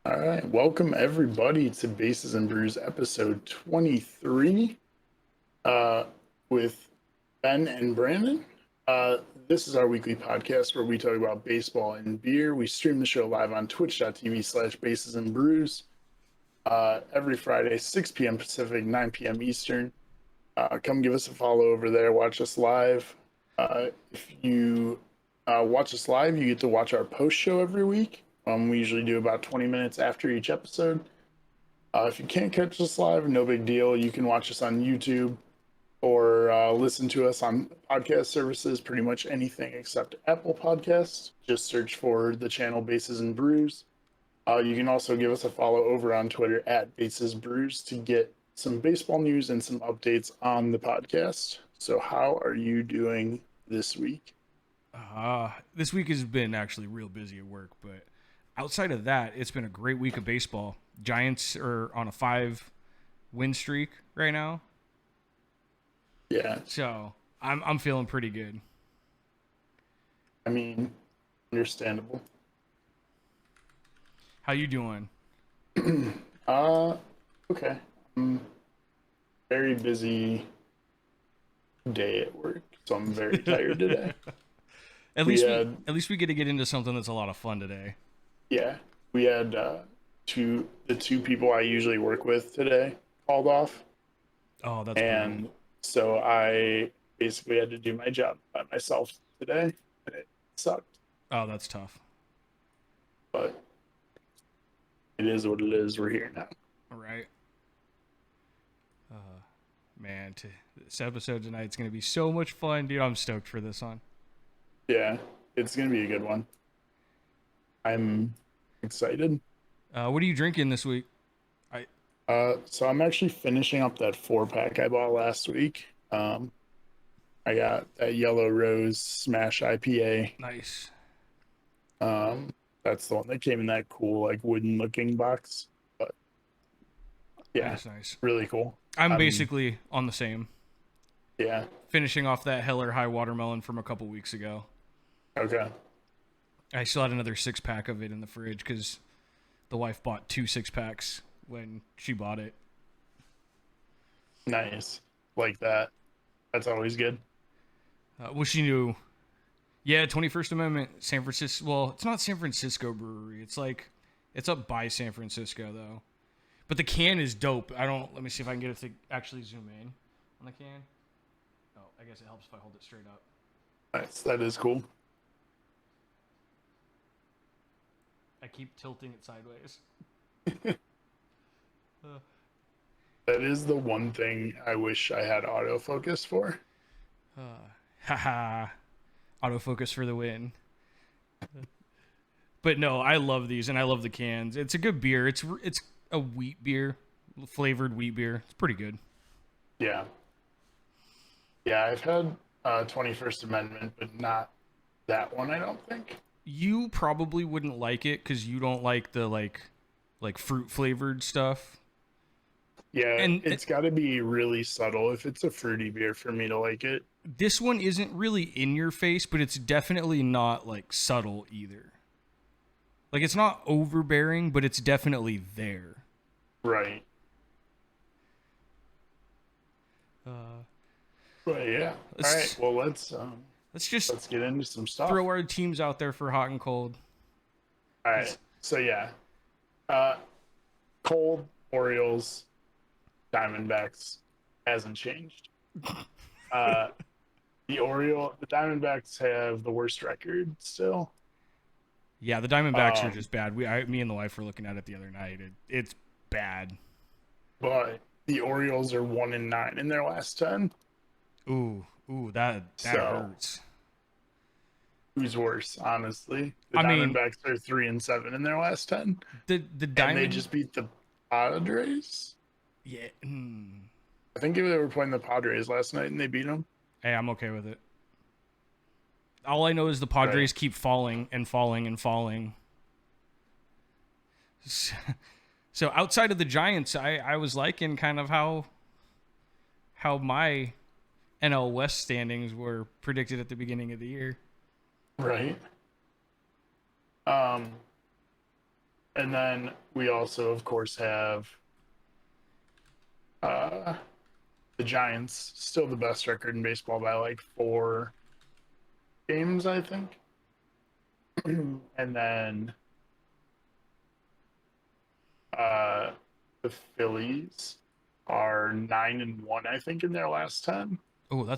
All right, welcome everybody to Bases and Brews episode 23 uh, with Ben and Brandon. Uh, this is our weekly podcast where we talk about baseball and beer. We stream the show live on twitch.tv/Bases and Brews every Friday, 6 p.m. Pacific, 9 p.m. Eastern. Come give us a follow over there. Watch us live. If you watch us live, you get to watch our post show every week. We usually do about 20 minutes after each episode. If you can't catch us live, no big deal. You can watch us on YouTube or listen to us on podcast services, pretty much anything except Apple Podcasts. Just search for the channel Bases and Brews. You can also give us a follow over on Twitter at Bases Brews to get some baseball news and some updates on the podcast. So how are you doing this week? This week has been actually real busy at work, but outside of that, it's been a great week of baseball. Giants are on a 5-win streak right now. Yeah. So I'm feeling pretty good. I mean, understandable. How you doing? Okay. Very busy day at work, so I'm very tired today. At least we get to get into something that's a lot of fun today. Yeah, we had the two people I usually work with today called off. Oh, that's and brutal. So I basically had to do my job by myself today, and it sucked. Oh, that's tough. But it is what it is. We're here now. All right. Man, this episode tonight is going to be so much fun, dude. I'm stoked for this one. Yeah, it's gonna be a good one. I'm excited. What are you drinking this week? So I'm actually finishing up that 4-pack I bought last week. I got that Yellow Rose Smash IPA. Nice. That's the one that came in that cool, like, wooden looking box. But yeah, Nice. really cool. I'm basically on the same. Yeah. Finishing off that Hell or High watermelon from a couple weeks ago. Okay. I still had another 6-pack of it in the fridge because the wife bought 2 6-packs when she bought it. Nice. Like that. That's always good. Well, she knew. Yeah, 21st Amendment, San Francisco. Well, it's not San Francisco Brewery. It's up by San Francisco, though. But the can is dope. Let me see if I can get it to actually zoom in on the can. Oh, I guess it helps if I hold it straight up. Nice. That is cool. I keep tilting it sideways. That is the one thing I wish I had autofocus for. Haha. Autofocus for the win. But no, I love these and I love the cans. It's a good beer. It's a wheat beer, flavored wheat beer. It's pretty good. Yeah. Yeah, I've had 21st Amendment, but not that one, I don't think. You probably wouldn't like it because you don't like the like fruit flavored stuff. Yeah, and it's got to be really subtle if it's a fruity beer for me to like it. This one isn't really in your face, but it's definitely not like subtle either. Like it's not overbearing, but it's definitely there. Right. But yeah. All right. Well, let's get into some stuff. Throw our teams out there for hot and cold. All right. So yeah, cold Orioles, Diamondbacks hasn't changed. The Diamondbacks have the worst record still. Yeah, the Diamondbacks are just bad. Me and the wife were looking at it the other night. It's bad. But the Orioles are 1-9 in their last 10. Ooh, that hurts. Who's worse, honestly? The Diamondbacks are 3-7 in their last 10. And they just beat the Padres. Yeah. I think they were playing the Padres last night and they beat them. Hey, I'm okay with it. All I know is the Padres keep falling and falling and falling. So outside of the Giants, I was liking kind of how my NL West standings were predicted at the beginning of the year. Right. And then we also, of course, have the Giants, still the best record in baseball by like 4 games, I think. And then the Phillies are 9-1, I think, in their last 10. Oh,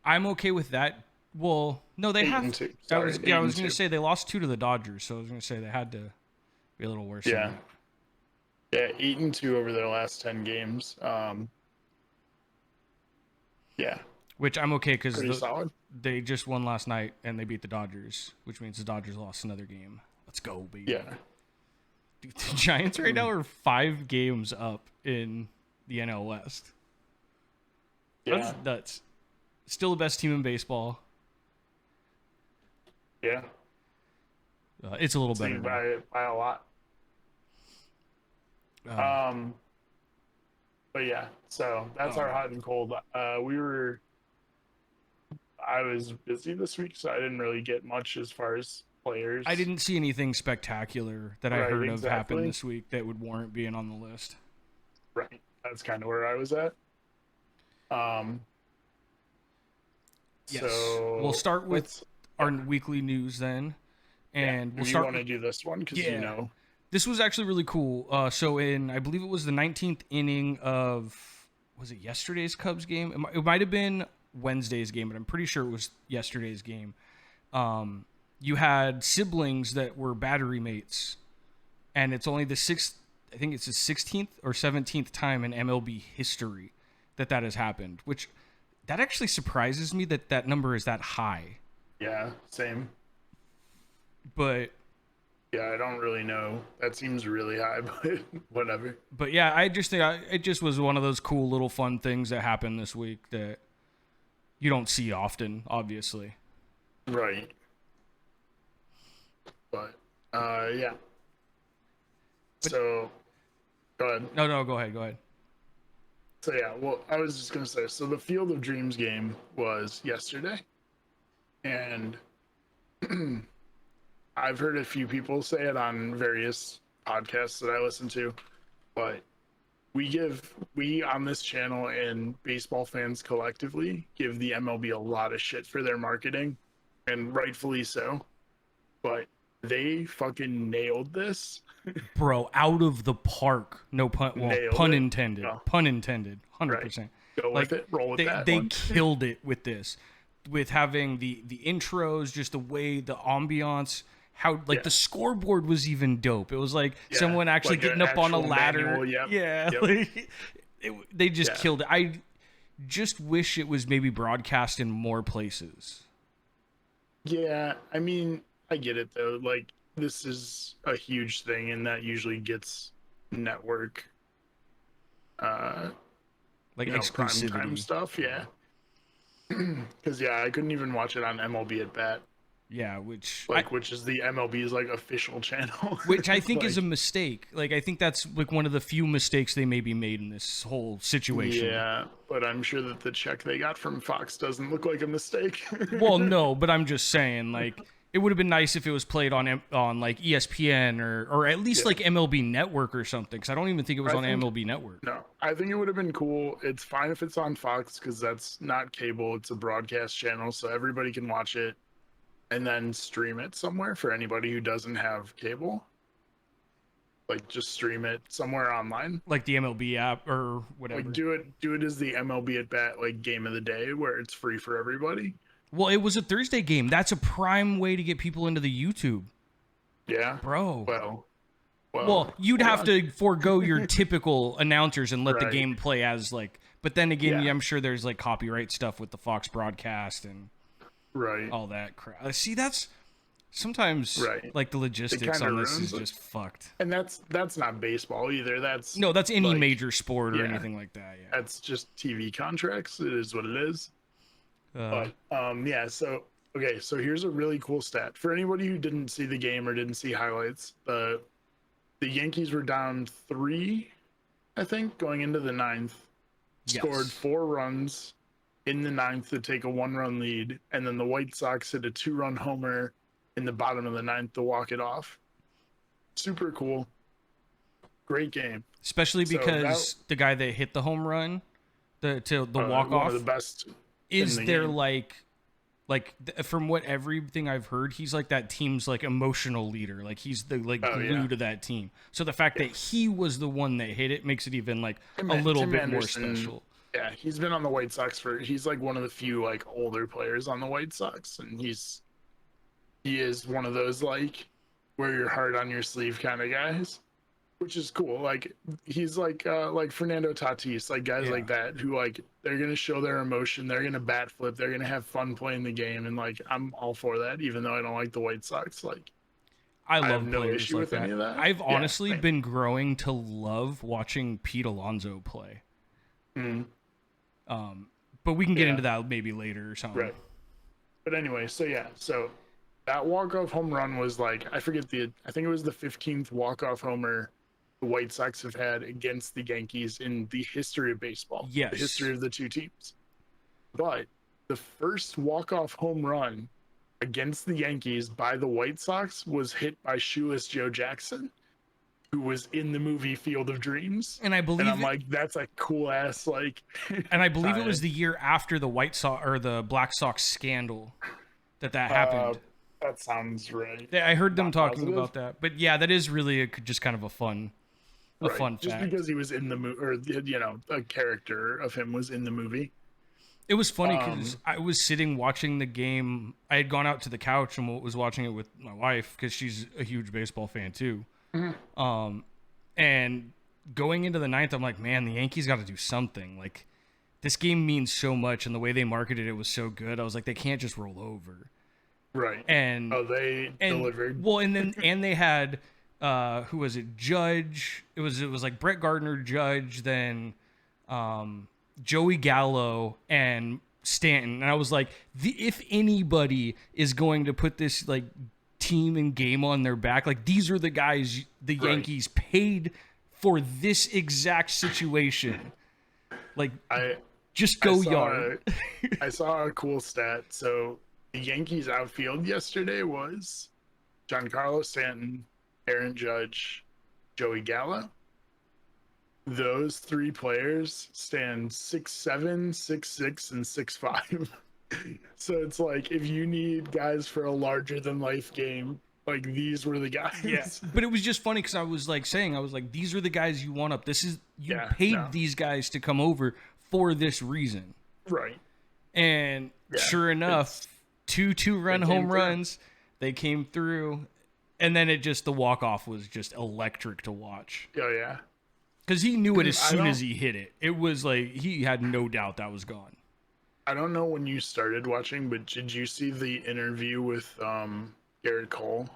I'm okay with that. Well, no, they have. 8-2. I Sorry, was 8-2. going to say they lost 2 to the Dodgers, so I was going to say they had to be a little worse. Yeah. Than that. Yeah, 8-2 over their last 10 games. Yeah, Which I'm okay pretty because solid. they just won last night and they beat the Dodgers, which means the Dodgers lost another game. Let's go, baby. Yeah. Dude, the Giants right now are 5 games up in the NL West. Yeah. That's nuts. Still the best team in baseball. Yeah. It's a little Seen better. by a lot. Now. But yeah, so that's our hot and cold. I was busy this week, so I didn't really get much as far as players. I didn't see anything spectacular that I Right, heard of happen exactly. this week that would warrant being on the list. Right. That's kind of where I was at. Yes. So We'll start with our weekly news then. And we'll you start want to do this one because you know. This was actually really cool. So I believe it was the 19th inning of, was it yesterday's Cubs game? It might have been Wednesday's game, but I'm pretty sure it was yesterday's game. You had siblings that were battery mates, and it's only the 16th or 17th time in MLB history that has happened, which that actually surprises me that number is that high. Yeah, same. But yeah, I don't really know. That seems really high, but whatever. But yeah, I just think it just was one of those cool little fun things that happened this week that you don't see often, obviously. Right. But yeah. So go ahead. No, go ahead. So yeah, well, I was just gonna say, so the Field of Dreams game was yesterday, and I've heard a few people say it on various podcasts that I listen to, but we on this channel and baseball fans collectively give the MLB a lot of shit for their marketing, and rightfully so. But they fucking nailed this. Bro, out of the park. No pun. Well, pun intended. No. Pun intended. 100%. Right. Go with it. Roll with that. They killed it with this, with having the intros, just the way the ambiance. How the scoreboard was even dope. It was like someone actually getting up on a ladder. Manual, yep. Yeah, Yep. They just killed it. I just wish it was maybe broadcast in more places. Yeah, I mean, I get it though. Like, this is a huge thing, and that usually gets network, like exclusivity prime time stuff. Yeah, because I couldn't even watch it on MLB at Bat. Yeah, which is the MLB's like official channel. Which I think is a mistake. Like, I think that's like one of the few mistakes they maybe made in this whole situation. Yeah, but I'm sure that the check they got from Fox doesn't look like a mistake. Well, no, but I'm just saying, like, it would have been nice if it was played on like ESPN or at least like MLB Network or something. Because I don't even think it was on MLB Network. No, I think it would have been cool. It's fine if it's on Fox because that's not cable; it's a broadcast channel, so everybody can watch it. And then stream it somewhere for anybody who doesn't have cable. Like, just stream it somewhere online. Like the MLB app or whatever. Like, do it as the MLB at Bat, like, game of the day where it's free for everybody. Well, it was a Thursday game. That's a prime way to get people into the YouTube. Yeah. Bro. Well, you'd have to forego your typical announcers and let the game play as, like... But then again, I'm sure there's, like, copyright stuff with the Fox broadcast and... Right. All that crap. See, that's sometimes like the logistics on this is just fucked. And that's not baseball either. That's any major sport or anything like that. Yeah. That's just TV contracts. It is what it is. So so here's a really cool stat for anybody who didn't see the game or didn't see highlights. The Yankees were down 3, I think, going into the 9th. Scored 4 runs in the 9th to take a 1-run lead, and then the White Sox hit a 2-run homer in the bottom of the 9th to walk it off. super cool. Great game. Especially So because the guy that hit the home run, the walk one of the off, best is in the there game. From what everything I've heard, he's like that team's like emotional leader. Like he's the glue to that team. So the fact that he was the one that hit it makes it even like a little Tim bit Anderson, more special. Yeah, he's been on the White Sox he's like one of the few like older players on the White Sox, and he is one of those like wear your heart on your sleeve kind of guys, which is cool. Like he's like Fernando Tatis, like guys like that who like they're gonna show their emotion, they're gonna bat flip, they're gonna have fun playing the game, and like I'm all for that, even though I don't like the White Sox. Like I have love no players issue like with any of that. I've honestly been growing to love watching Pete Alonso play. But we can get into that maybe later or something. Right. But anyway, so that walk-off home run was like, I think it was the 15th walk-off homer the White Sox have had against the Yankees in the history of baseball. Yes. The history of the two teams. But the first walk-off home run against the Yankees by the White Sox was hit by shoeless Joe Jackson, who was in the movie Field of Dreams. And I believe I'm like, that's a cool ass like and I believe it was the year after the White Sox or the Black Sox scandal that happened. That sounds right. I heard them talking about that. But yeah, that is really just kind of a fun fact. Just because he was in the movie, or a character of him was in the movie. It was funny because I was sitting watching the game. I had gone out to the couch and was watching it with my wife because she's a huge baseball fan too. And going into the ninth, I'm like, man, the Yankees got to do something. Like, this game means so much, and the way they marketed it was so good. I was like, they can't just roll over. Right. And they delivered. Well, and they had who was it? Judge. It was like Brett Gardner, Judge, then Joey Gallo and Stanton. And I was like, if anybody is going to put this like team and game on their back, like these are the guys the Yankees paid for this exact situation. Like, just go yard. I saw a cool stat. So the Yankees outfield yesterday was Giancarlo Stanton, Aaron Judge, Joey Gallo. Those three players stand 6'7", 6'6", and 6'5". So it's like, if you need guys for a larger than life game, like these were the guys. Yeah. But it was just funny because I was like, these are the guys you want up. You paid these guys to come over for this reason. Right. And sure enough, two run home runs, they came through. And then the walk-off was just electric to watch. Oh, yeah. Because he knew it as soon as he hit it. It was like, he had no doubt that was gone. I don't know when you started watching, but did you see the interview with Garrett Cole?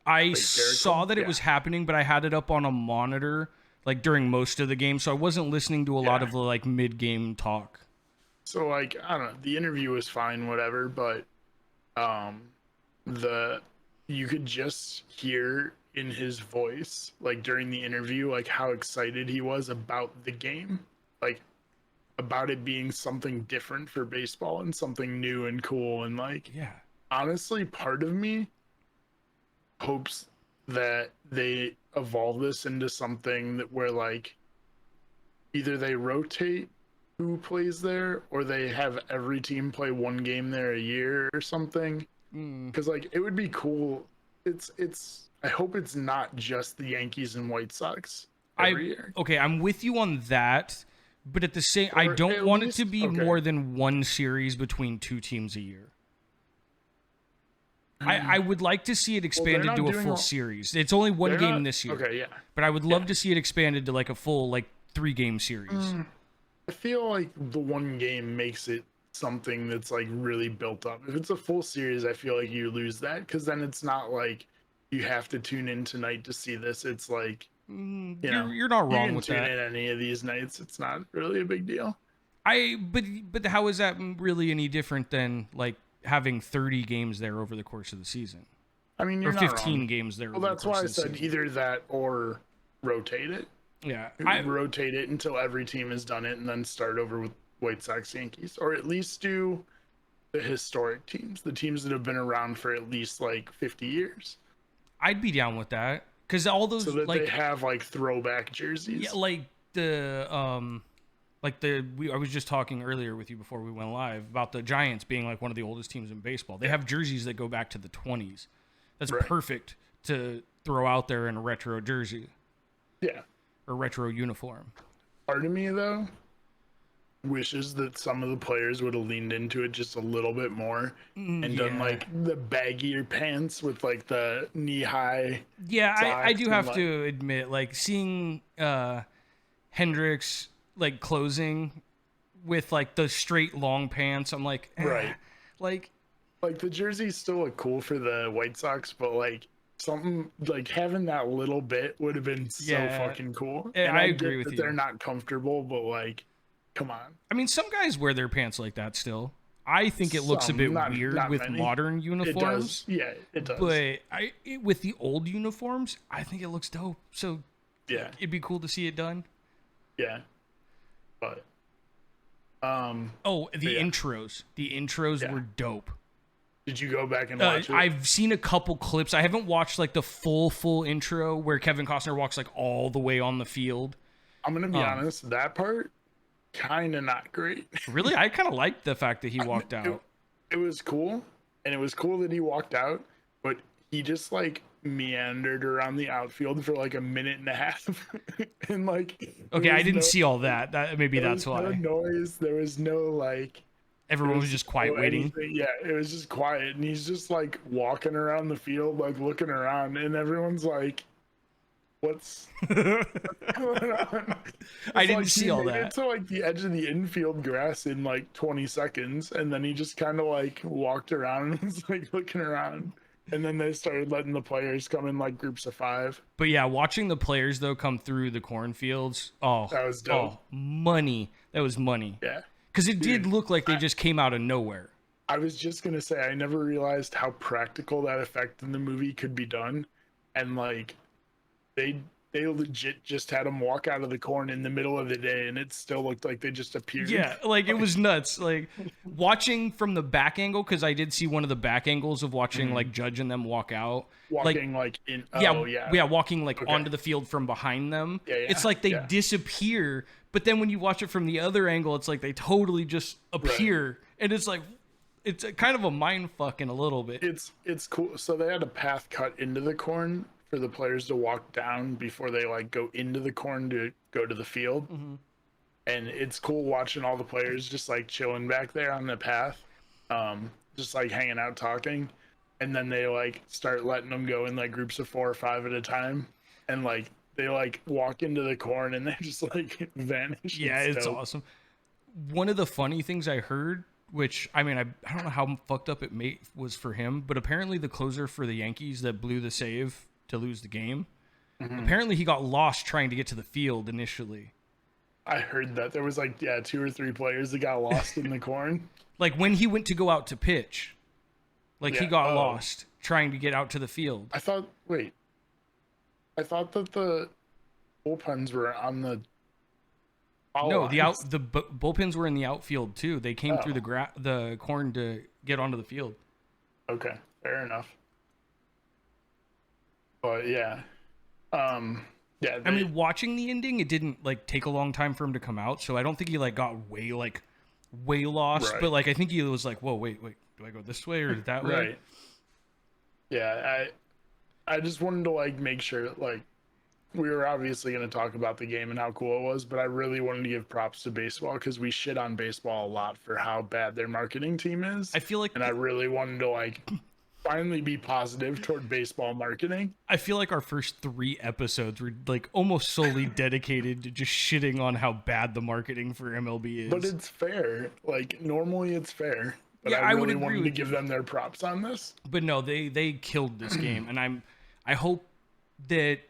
I saw that it was happening, but I had it up on a monitor like during most of the game, so I wasn't listening to a lot of the like mid-game talk. So like, I don't know, the interview was fine, whatever, but you could just hear in his voice, like during the interview, like how excited he was about the game, like about it being something different for baseball and something new and cool. And like, honestly, part of me hopes that they evolve this into something where like either they rotate who plays there or they have every team play one game there a year or something. Because like, it would be cool. I hope it's not just the Yankees and White Sox every year. Okay, I'm with you on that, but at the same, I don't want it to be more than one series between two teams a year. I would like to see it expanded to a full series. It's only one game this year. Okay, yeah. But I would love to see it expanded to like a full like 3-game series. I feel like the one game makes it something that's like really built up. If it's a full series, I feel like you lose that because then it's not like you have to tune in tonight to see this. It's like, you're not wrong with that. You can tune in any of these nights. It's not really a big deal. But how is that really any different than like having 30 games there over the course of the season? I mean, you're or 15 games there. Well, that's why I said either that or rotate it. Yeah, rotate it until every team has done it, and then start over with White Sox, Yankees, or at least do the historic teams, the teams that have been around for at least like 50 years. I'd be down with that Because all those, so that like, they have like throwback jerseys. yeah, I was just talking earlier with you before we went live about the Giants being like one of the oldest teams in baseball. They have jerseys that go back to the 20s. That's perfect to throw out there in a retro jersey. Yeah. Or retro uniform. Part of me, though, wishes that some of the players would have leaned into it just a little bit more and done like the baggier pants with like the knee-high. Yeah, I do have like, to admit, like, seeing Hendricks like closing with like the straight long pants, I'm like, right. Like the jerseys still look cool for the White Sox, but like something like having that little bit would have been so fucking cool. And I agree with you. They're not comfortable, but like, come on. I mean, some guys wear their pants like that still. I think it looks a bit weird with modern uniforms. It does. Yeah, it does. But with the old uniforms, I think it looks dope. So yeah, it'd be cool to see it done. Yeah, but intros. The intros were dope. Did you go back and watch it? I've seen a couple clips. I haven't watched like the full intro where Kevin Costner walks like all the way on the field. I'm gonna be honest, that part kind of not great. Really, I kind of liked the fact that he walked out. It was cool, and it was cool that he walked out, but he just like meandered around the outfield for like a minute and a half, and like. Okay, I didn't see all that. Maybe that's why. No noise. There was no like. Everyone was just quiet waiting. Yeah, it was just quiet, and he's just like walking around the field, like looking around, and everyone's like, "What's going on?" I didn't see all that. It's like the edge of the infield grass in like 20 seconds, and then he just kind of like walked around and was like looking around, and then they started letting the players come in like groups of 5. But yeah, watching the players though come through the cornfields, that was dope. Money. That was money. Yeah. Because it did look like they just came out of nowhere. I was just going to say, I never realized how practical that effect in the movie could be done. And, like, they legit just had them walk out of the corn in the middle of the day, and it still looked like they just appeared. Yeah, like, it was nuts. Like, watching from the back angle, because I did see one of the back angles of watching, like, Judge and them walk out. Walking, like in... Yeah, walking, like, onto the field from behind them. Yeah. It's like they disappear... But then when you watch it from the other angle, it's like they totally just appear. Right. And it's like, it's kind of a mind fuck in a little bit. It's cool. So they had a path cut into the corn for the players to walk down before they like go into the corn to go to the field. Mm-hmm. And it's cool watching all the players just like chilling back there on the path, just like hanging out, talking. And then they like start letting them go in like groups of 4 or 5 at a time. And like, they like walk into the corn and they just like vanish. Yeah, it's awesome. One of the funny things I heard, which I mean, I don't know how fucked up it was for him, but apparently the closer for the Yankees that blew the save to lose the game, apparently he got lost trying to get to the field initially. I heard that there was like 2 or 3 players that got lost in the corn. Like when he went to go out to pitch, like he got lost trying to get out to the field. I thought that the bullpens were on the. No, the bullpens were in the outfield too. They came through the corn to get onto the field. Okay, fair enough. But yeah, I mean, watching the ending, it didn't like take a long time for him to come out, so I don't think he like got way lost. Right. But like, I think he was like, "Whoa, wait, do I go this way or that way?" Right. Yeah, I just wanted to like make sure like we were obviously going to talk about the game and how cool it was, but I really wanted to give props to baseball because we shit on baseball a lot for how bad their marketing team is. I feel like, and I really wanted to like finally be positive toward baseball marketing. I feel like our first 3 episodes were like almost solely dedicated to just shitting on how bad the marketing for MLB is. But it's fair. Like normally it's fair. But I really wanted to give them their props on this. But no, they killed this game, and I hope that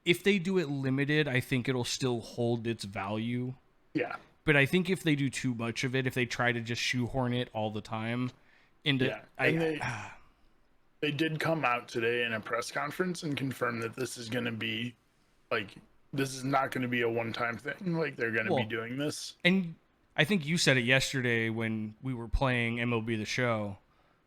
if they do it limited, I think it'll still hold its value. Yeah. But I think if they do too much of it, if they try to just shoehorn it all the time into... Yeah. They did come out today in a press conference and confirm that this is going to be, like, this is not going to be a one-time thing. Like, they're going to be doing this. And I think you said it yesterday when we were playing MLB The Show,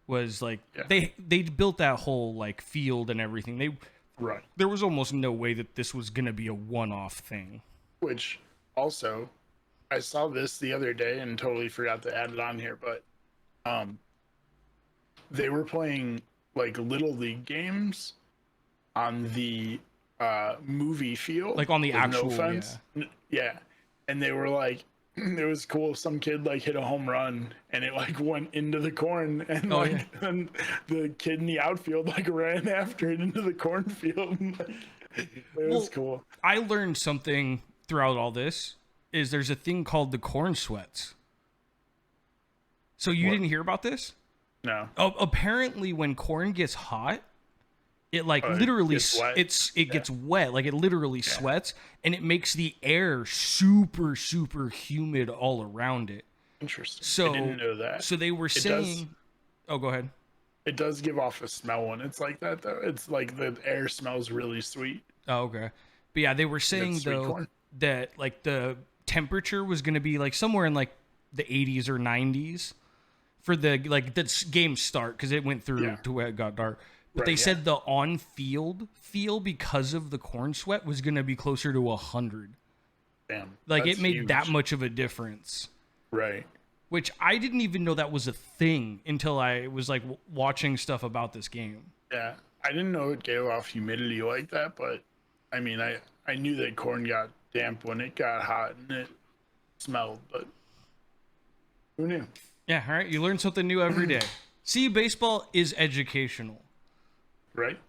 was like, they built that whole, like, field and everything. Right. There was almost no way that this was going to be a one-off thing. Which also, I saw this the other day and totally forgot to add it on here, but they were playing like little league games on the movie field, Like on the actual, no fence. Yeah. And they were like, it was cool. Some kid like hit a home run and it like went into the corn, and and the kid in the outfield like ran after it into the cornfield. It was cool. I learned something throughout all this is there's a thing called the corn sweats. So you didn't hear about this? No. Apparently when corn gets hot, it like literally gets wet, like it literally sweats, and it makes the air super humid all around it. Interesting. So I didn't know that. So they were saying, oh, go ahead. It does give off a smell when it's like that, though. It's like the air smells really sweet. Oh, okay. But yeah, they were saying though corn. that like the temperature was going to be like somewhere in like the 80s or 90s for the game start, because it went through to where it got dark. But they said the on-field feel, because of the corn sweat, was going to be closer to 100. Damn. Like, it made that much of a difference. Right. Which I didn't even know that was a thing until I was, like, watching stuff about this game. Yeah. I didn't know it gave off humidity like that, but, I mean, I knew that corn got damp when it got hot and it smelled, but who knew? Yeah, all right. You learn something new every day. See, baseball is educational. Right.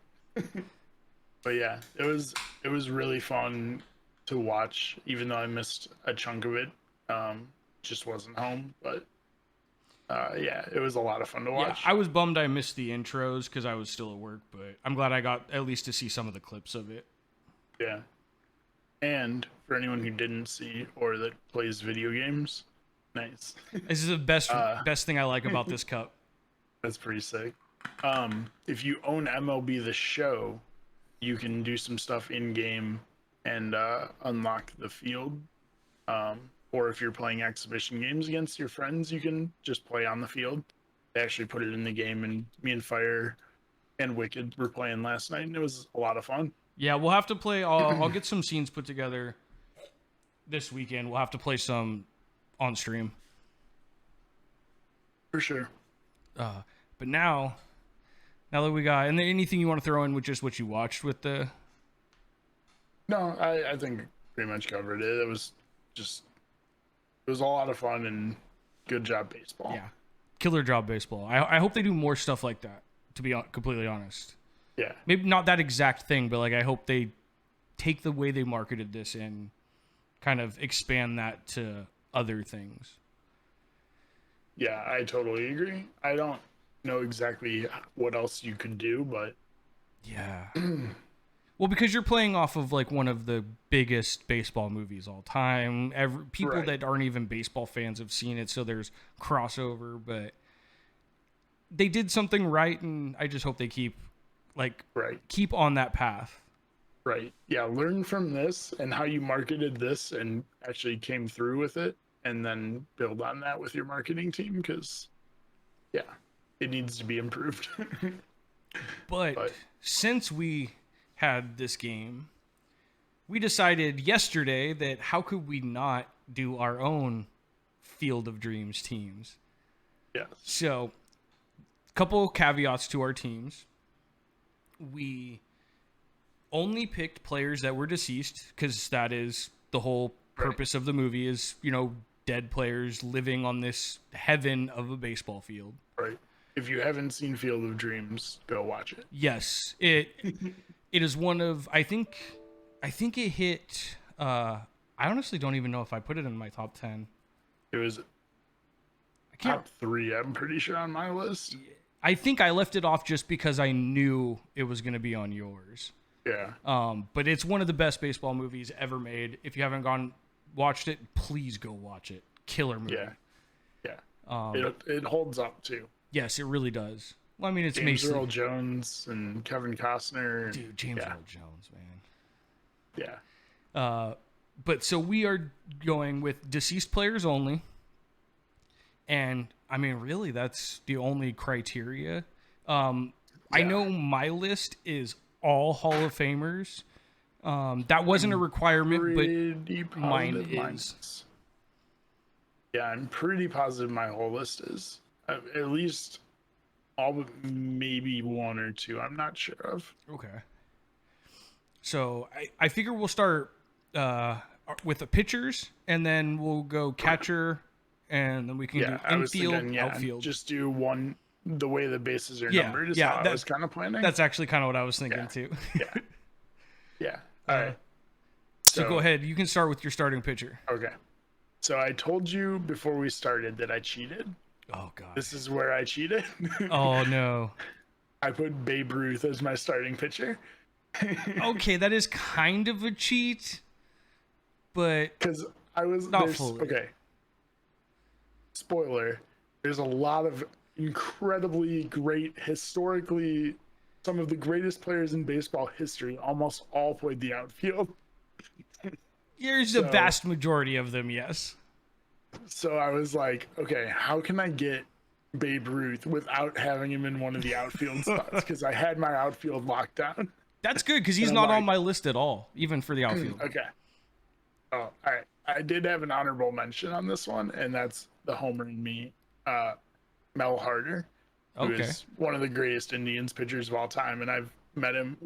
But yeah, it was really fun to watch, even though I missed a chunk of it. Just wasn't home, but yeah, it was a lot of fun to watch. Yeah, I was bummed I missed the intros because I was still at work, but I'm glad I got at least to see some of the clips of it. Yeah. And for anyone who didn't see or that plays video games, nice. This is the best thing I like about this cup. That's pretty sick. If you own MLB The Show, you can do some stuff in game and unlock the field. Or if you're playing exhibition games against your friends, you can just play on the field. They actually put it in the game, and me and Fire and Wicked were playing last night, and it was a lot of fun. Yeah, we'll have to play. I'll get some scenes put together this weekend. We'll have to play some on stream. For sure. But now that we got, and then anything you want to throw in with just what you watched with the... No, I think pretty much covered it. It was a lot of fun, and good job, baseball. Yeah. Killer job, baseball. I hope they do more stuff like that, to be completely honest. Yeah. Maybe not that exact thing, but like I hope they take the way they marketed this and kind of expand that to other things. Yeah, I totally agree. I don't know exactly what else you could do, but yeah. Well, because you're playing off of like one of the biggest baseball movies all time. People that aren't even baseball fans have seen it, so there's crossover. But they did something right, and I just hope they keep on that path. Right. Yeah. Learn from this and how you marketed this and actually came through with it, and then build on that with your marketing team, because, yeah, it needs to be improved. But since we had this game, we decided yesterday that how could we not do our own Field of Dreams teams? Yes. So, a couple caveats to our teams. We only picked players that were deceased, because that is the whole purpose of the movie, is, dead players living on this heaven of a baseball field. Right. If you haven't seen Field of Dreams, go watch it. Yes. It is one of, I think it hit, I honestly don't even know if I put it in my top 10. It was top 3, I'm pretty sure, on my list. I think I left it off just because I knew it was going to be on yours. Yeah. But it's one of the best baseball movies ever made. If you haven't watched it, please go watch it. Killer movie. Yeah. It holds up too. Yes, it really does. Well, I mean, it's James Earl Jones and Kevin Costner. Dude, James Earl Jones, man. Yeah. But so we are going with deceased players only. And, I mean, really, that's the only criteria. I know my list is all Hall of Famers. That wasn't a requirement, but mine is. Yeah, I'm pretty positive my whole list is. At least all but maybe one or two I'm not sure of. Okay. So I figure we'll start with the pitchers, and then we'll go catcher, and then we can do infield, outfield. Just do one the way the bases are numbered is how I was kind of planning. That's actually kind of what I was thinking too. Yeah. All right. So go ahead. You can start with your starting pitcher. Okay. So I told you before we started that I cheated. Oh, God. This is where I cheated. Oh, no. I put Babe Ruth as my starting pitcher. Okay, that is kind of a cheat, but because I was not fully. Okay. Spoiler: there's a lot of incredibly great, historically, some of the greatest players in baseball history. Almost all played the outfield. There's a vast majority of them, yes. So I was like, okay, how can I get Babe Ruth without having him in one of the outfield spots? Because I had my outfield locked down. That's good, because he's not on my list at all, even for the outfield. Okay. Oh, all right. I did have an honorable mention on this one, and that's the homer in me, Mel Harder, who is one of the greatest Indians pitchers of all time, and I've met him.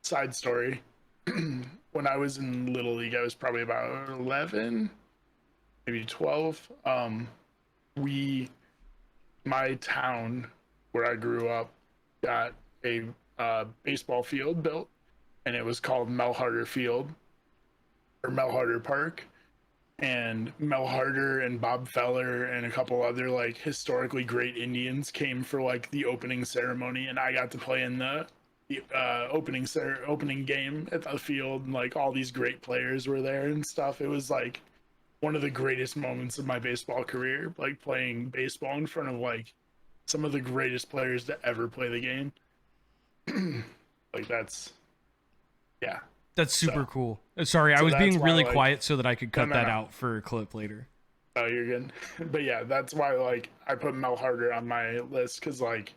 Side story, when I was in Little League, I was probably about 11, maybe 12. My town where I grew up got a baseball field built, and it was called Mel Harder Field or Mel Harder Park. And Mel Harder and Bob Feller and a couple other like historically great Indians came for like the opening ceremony, and I got to play in the opening game at the field, and like all these great players were there and stuff. It was like one of the greatest moments of my baseball career, like playing baseball in front of like some of the greatest players to ever play the game. Like that's super cool. Sorry, I was being really quiet so that I could cut that out for a clip later. Oh, you're good. But yeah, that's why like I put Mel Harder on my list, because like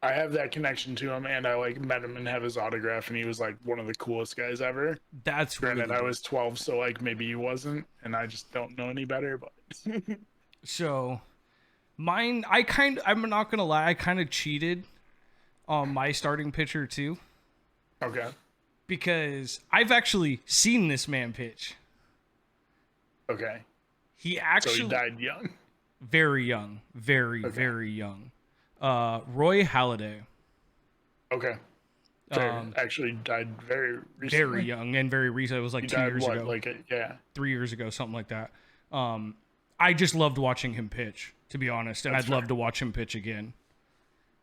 I have that connection to him, and I like met him and have his autograph, and he was like one of the coolest guys ever. That's granted, really I was 12, so like maybe he wasn't, and I just don't know any better. But so mine, I'm not gonna lie, I kind of cheated on my starting pitcher too. Okay. Because I've actually seen this man pitch. Okay. He actually... So he died young? Very young. Very young. Roy Halladay. Okay. Actually died very recently. Very young and very recent. It was like 2 years ago. 3 years ago, something like that. I just loved watching him pitch, to be honest. And I'd love to watch him pitch again.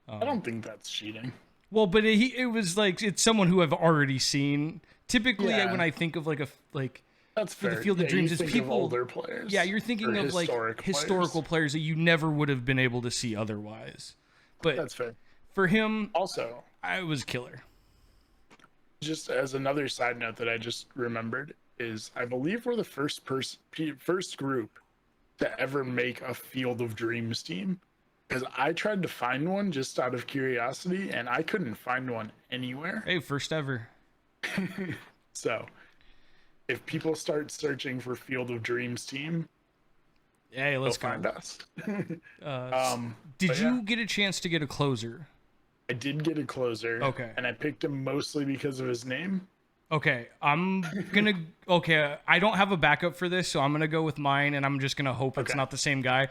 I don't think that's cheating. Well, but it was like, it's someone who I've already seen. Typically, when I think of that's for the Field of Dreams, it's people, older players. Yeah, you're thinking of like historical players that you never would have been able to see otherwise. But that's fair. For him, also, I was killer. Just as another side note that I just remembered is, I believe we're the first group to ever make a Field of Dreams team. Because I tried to find one just out of curiosity, and I couldn't find one anywhere. Hey, first ever. So, if people start searching for Field of Dreams team, hey, let's find us. Did you get a chance to get a closer? I did get a closer. Okay. And I picked him mostly because of his name. Okay, I don't have a backup for this, so I'm gonna go with mine, and I'm just gonna hope it's not the same guy.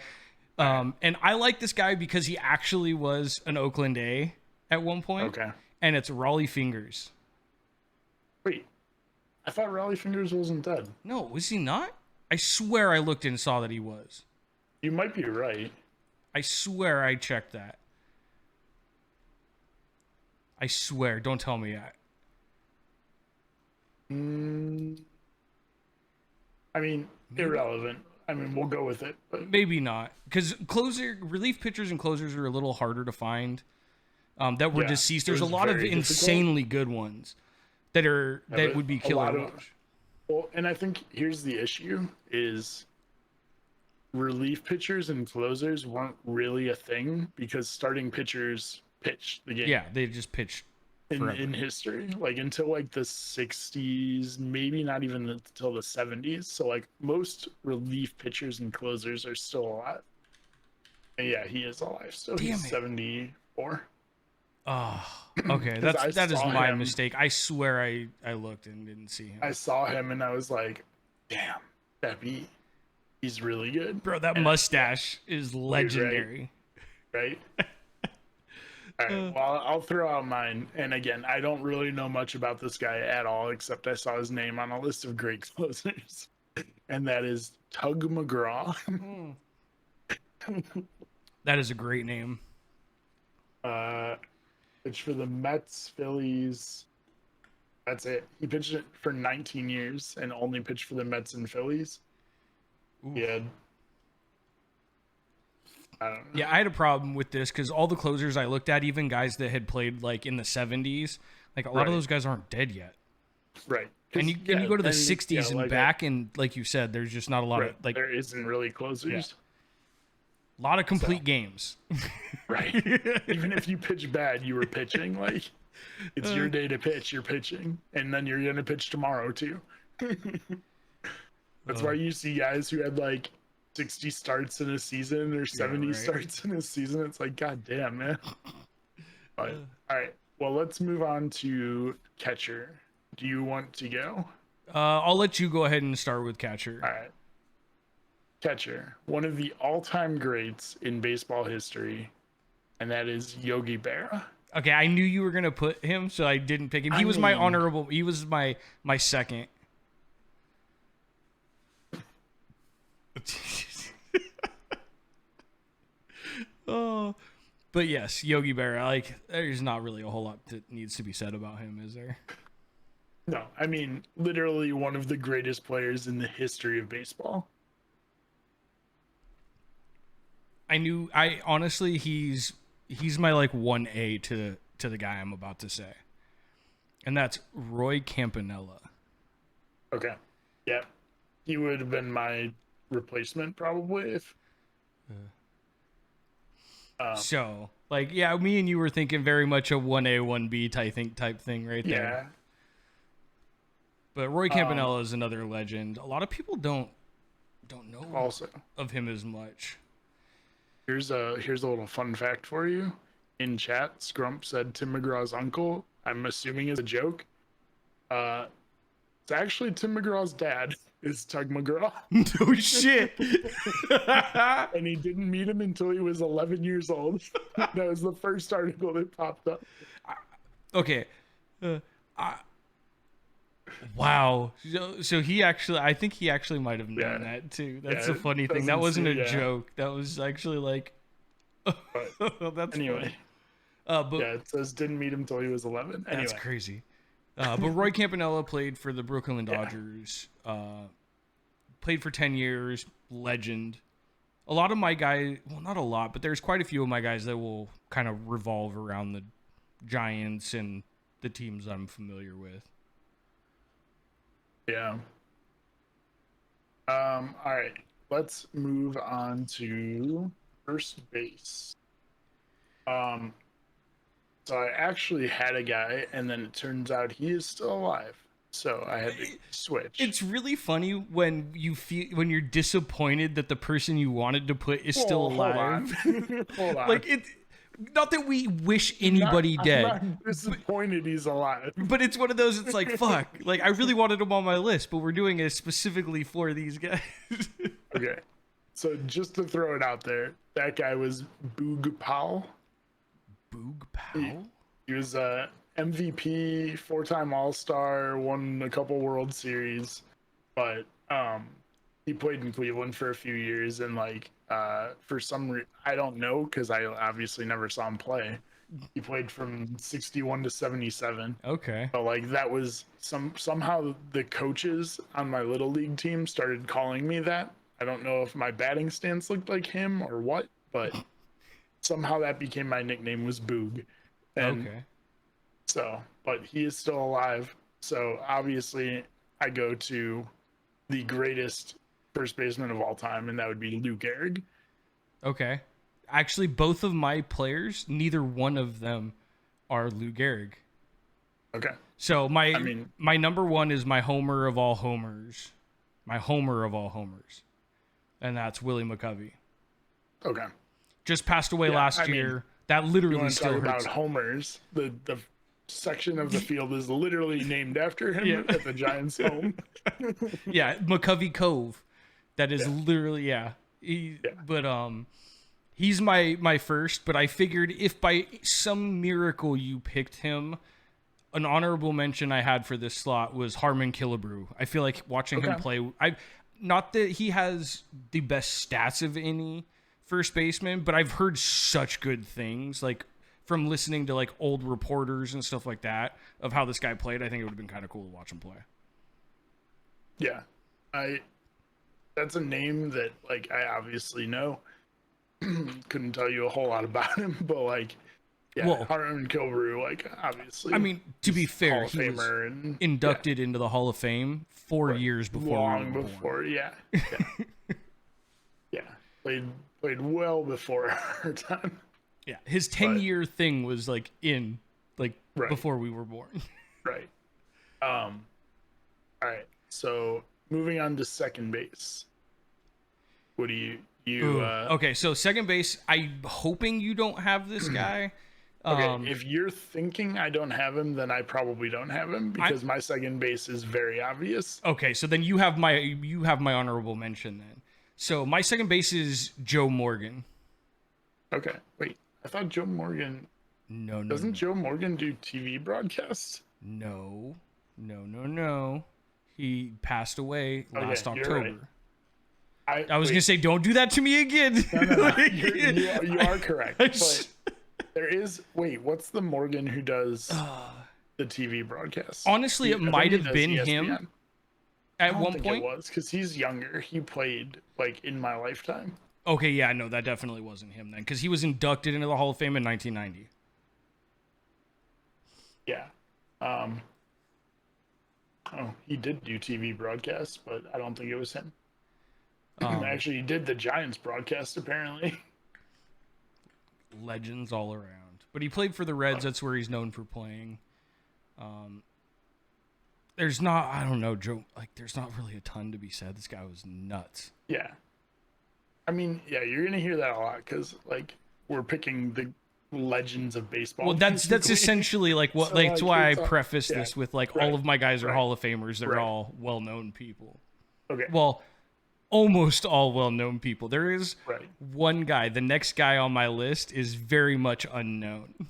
And I like this guy because he actually was an Oakland A at one point. Okay. And it's Raleigh Fingers. Wait, I thought Raleigh Fingers wasn't dead. No, was he not? I swear I looked and saw that he was. You might be right. I swear I checked that. I swear, don't tell me that. I mean, irrelevant. I mean, we'll go with it. But maybe not, because relief pitchers and closers are a little harder to find. That were deceased. There's a lot of insanely good ones that would be killer to watch. Well, and I think here's the issue: is relief pitchers and closers weren't really a thing because starting pitchers pitched the game. Yeah, they just pitched in history, like until like the 60s, maybe not even until the 70s. So like most relief pitchers and closers are still alive. And yeah, he is alive still. He's Damn it. 74. Oh, okay. 'Cause That is saw my him. mistake. I swear I looked and didn't see him. I saw him and I was like, damn, he's really good. Bro, that mustache is legendary. Right? All right, well, I'll throw out mine. And again, I don't really know much about this guy at all, except I saw his name on a list of great closers. And that is Tug McGraw. That is a great name. Pitched for the Mets, Phillies. That's it. He pitched it for 19 years and only pitched for the Mets and Phillies. Ooh. He had, I don't know. Yeah, I had a problem with this because all the closers I looked at, even guys that had played like in the 70s, like a lot of those guys aren't dead yet. Right. And you go to the 60s and back, and like you said, there's just not a lot of like. There isn't really closers. A lot of complete games. Right. Even if you pitch bad, you were pitching. Like, it's your day to pitch, you're pitching. And then you're going to pitch tomorrow, too. That's why you see guys who had like 60 starts in a season or 70 starts in a season. It's like, God damn, man. But, all right. Well, let's move on to catcher. Do you want to go? I'll let you go ahead and start with catcher. All right. Catcher, one of the all-time greats in baseball history, and that is Yogi Bear. Okay, I knew you were gonna put him, so I didn't pick him. He was my honorable. He was my second. Oh, but yes, Yogi Bear. Like, there's not really a whole lot that needs to be said about him, is there? No, I mean literally one of the greatest players in the history of baseball. I honestly, he's my like 1A to the guy I'm about to say. And that's Roy Campanella. Okay. Yeah. He would have been my replacement probably if so, like, yeah, me and you were thinking very much a 1A, 1B type thing right there. Yeah. But Roy Campanella is another legend. A lot of people don't know also of him as much. Here's a little fun fact for you. In chat, Scrump said Tim McGraw's uncle. I'm assuming is a joke. It's actually Tim McGraw's dad is Tug McGraw. No shit. And he didn't meet him until he was 11 years old. That was the first article that popped up. Okay. Wow. So he actually, I think he actually might have known that too. That's a funny thing. That wasn't a joke. That was actually like, that's anyway. But yeah, it says didn't meet him until he was 11. Anyway. That's crazy. But Roy Campanella played for the Brooklyn Dodgers. Played for 10 years. Legend. A lot of my guys, well, not a lot, but there's quite a few of my guys that will kind of revolve around the Giants and the teams I'm familiar with. Yeah. All right. Let's move on to first base. So I actually had a guy, and then it turns out he is still alive. So I had to switch. It's really funny when when you're disappointed that the person you wanted to put is still alive. Hold on. Like it. Not that we wish anybody dead. I'm not disappointed he's alive. But it's one of those, it's like, fuck. Like, I really wanted him on my list, but we're doing it specifically for these guys. Okay. So just to throw it out there, that guy was Boog Powell. Boog Powell? He was a MVP, 4-time All-Star, won a couple World Series, but he played in Cleveland for a few years, and like for some I don't know, because I obviously never saw him play. He played from 61 to 77. Okay. But like that was somehow the coaches on my little league team started calling me that. I don't know if my batting stance looked like him or what, but somehow that became my nickname, was Boog. And okay. So, but he is still alive. So obviously I go to the greatest first baseman of all time, and that would be Lou Gehrig. Okay. Actually, both of my players, neither one of them are Lou Gehrig. Okay. So I mean, my number one is my homer of all homers. My homer of all homers. And that's Willie Mccovey. okay. Just passed away last year. That You literally want to still talk about hurts. homers? The section of the field is literally named after him at the Giants' home. Yeah, McCovey Cove. That is literally But he's my first. But I figured if by some miracle you picked him, an honorable mention I had for this slot was Harman Killebrew. I feel like watching him play. Not that he has the best stats of any first baseman, but I've heard such good things, like from listening to like old reporters and stuff like that of how this guy played. I think it would have been kind of cool to watch him play. Yeah, that's a name that like I obviously know. Couldn't tell you a whole lot about him, but like, Harman Killebrew, like obviously. I mean, to be fair, Hall of he was Famer and inducted into the Hall of Fame 4 years before. Long before, yeah. Played well before our time. Yeah, his 10-year thing was like before we were born. Right. All right. So moving on to second base. What do you okay, so second base, I'm hoping you don't have this guy. Okay, if you're thinking I don't have him, then I probably don't have him because my second base is very obvious. Okay, so then you have my honorable mention then. So my second base is Joe Morgan. Okay, wait. I thought Joe Morgan. No. Doesn't Joe Morgan do TV broadcasts? No. He passed away last October. Right. I was gonna say, don't do that to me again. No. You are correct. But there is. Wait, what's the Morgan who does the TV broadcasts? Honestly, it might have been him. At one point, it was because he's younger. He played like in my lifetime. Okay, yeah, no, that definitely wasn't him then, because he was inducted into the Hall of Fame in 1990. Yeah. Oh, he did do TV broadcasts, but I don't think it was him. Actually, he did the Giants broadcast apparently. Legends all around, but he played for the Reds. That's where he's known for playing. There's not, I don't know, Joe, like, there's not really a ton to be said. This guy was nuts. Yeah. I mean, yeah, you're going to hear that a lot because, like, we're picking the legends of baseball. Well, that's essentially, like, what, So, like, that's why I it's preface this with, like, all of my guys are Hall of Famers. They're Right. all well-known people. Okay. Well, almost all well-known people. There is Right. one guy. The next guy on my list is very much unknown.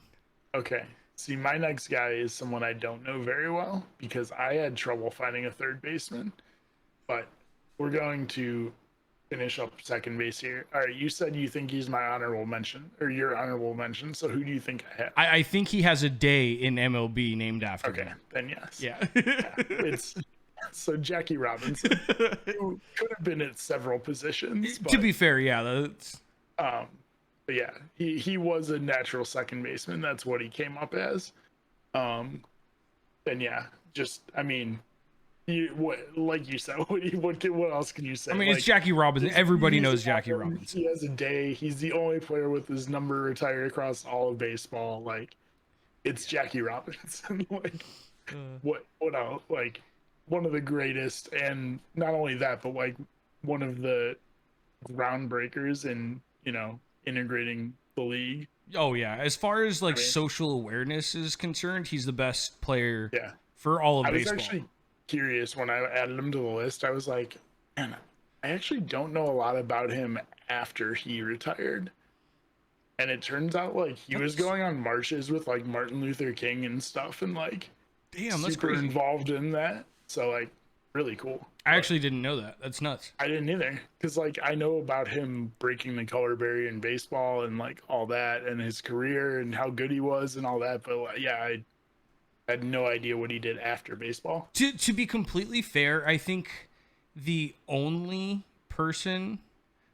Okay. See, my next guy is someone I don't know very well because I had trouble finding a third baseman, but we're going to finish up second base here. All right, you said you think he's my honorable mention or your honorable mention. So who do you think I have? I think he has a day in MLB named after him. Then yes. Yeah. It's so Jackie Robinson, who could have been at several positions. But, To be fair, yeah, that's but yeah, he was a natural second baseman. That's what he came up as. And yeah, just I mean, like you said, what else can you say? I mean, like, it's Jackie Robinson. Everybody knows Jackie Robinson. He has a day. He's the only player with his number retired across all of baseball. Like, it's Jackie Robinson. Like, what else? Like, one of the greatest, and not only that, but like one of the groundbreakers in integrating the league. Oh yeah, as far as like social awareness is concerned, he's the best player. Yeah. For all of baseball. I was actually curious when I added him to the list. I was like, man, I actually don't know a lot about him after he retired. And it turns out like he was going on marches with like Martin Luther King and stuff, and like, damn, that's super crazy. Involved in that. So like, really cool. I actually didn't know that. That's nuts. I didn't either, because like I know about him breaking the color barrier in baseball and like all that, and his career and how good he was and all that. But yeah, I had no idea what he did after baseball. To be completely fair, I think the only person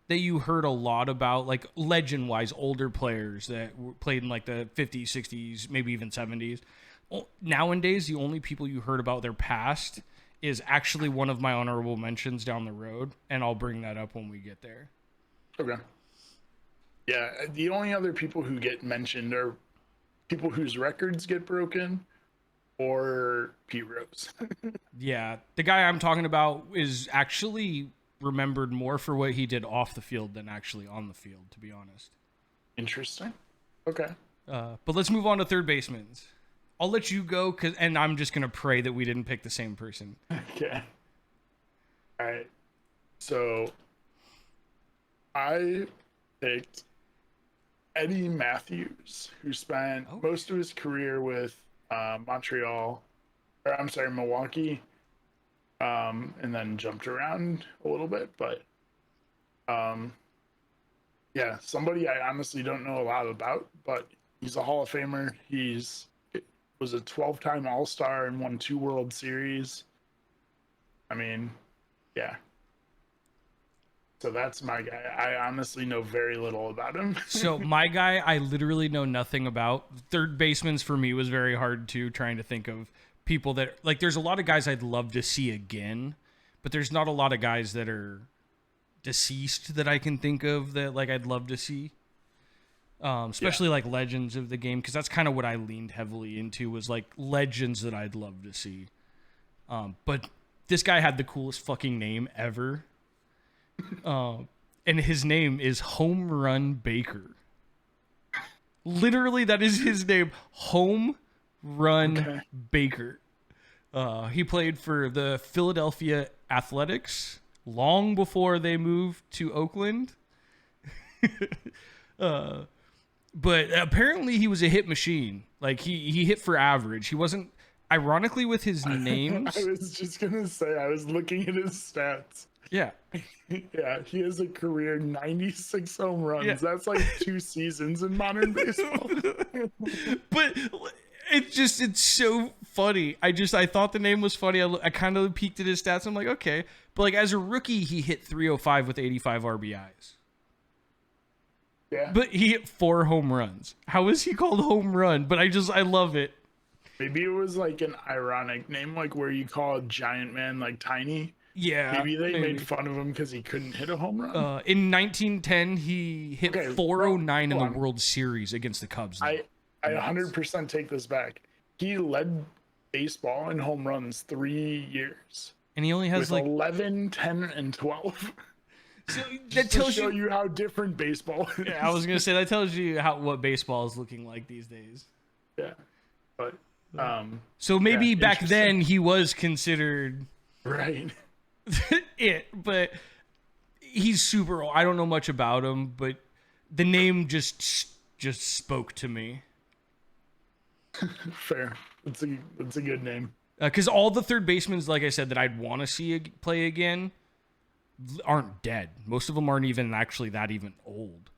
that you heard a lot about, like legend-wise, older players that played in like the 50s, 60s, maybe even 70s. Nowadays, the only people you heard about their past is actually one of my honorable mentions down the road, and I'll bring that up when we get there. Okay. Yeah, the only other people who get mentioned are people whose records get broken, or Pete Rose. Yeah, the guy I'm talking about is actually remembered more for what he did off the field than actually on the field, to be honest. Interesting. Okay. But let's move on to third basemen. I'll let you go, and I'm just gonna pray that we didn't pick the same person. Okay. All right. So I picked Eddie Matthews, who spent most of his career with Milwaukee, and then jumped around a little bit. But yeah, somebody I honestly don't know a lot about, but he's a Hall of Famer. Was a 12-time All-Star and won 2 World Series. I mean, yeah. So that's my guy. I honestly know very little about him. So my guy, I literally know nothing about. Third baseman's for me was very hard too, trying to think of people that, like, there's a lot of guys I'd love to see again, but there's not a lot of guys that are deceased that I can think of that, like, I'd love to see. Especially like legends of the game, because that's kind of what I leaned heavily into, was like legends that I'd love to see. But this guy had the coolest fucking name ever. And his name is Home Run Baker. Literally, that is his name. Home Run Baker. He played for the Philadelphia Athletics long before they moved to Oakland. But apparently he was a hit machine. Like, he hit for average. He wasn't, ironically, with his names. I was just gonna say, I was looking at his stats. Yeah. Yeah, he has a career 96 home runs. Yeah. That's like 2 seasons in modern baseball. But it's so funny. I thought the name was funny. I kind of peeked at his stats. I'm like, okay. But like, as a rookie, he hit 305 with 85 RBIs. Yeah. But he hit 4 home runs. How is he called Home Run? But I love it. Maybe it was like an ironic name, like where you call a giant man like tiny. Yeah. Maybe they made fun of him because he couldn't hit a home run. In 1910, he hit 409 in the World Series against the Cubs. I 100% take this back. He led baseball in home runs 3 years. And he only has with like 11, 10, and 12. So that tells show you how different baseball is. Yeah, I was gonna say that tells you what baseball is looking like these days. Yeah, but so maybe back then he was considered right. But he's super old. I don't know much about him, but the name just spoke to me. Fair. It's a good name. Because all the third basemen, like I said, that I'd want to see play again aren't dead. Most of them aren't even actually that even old.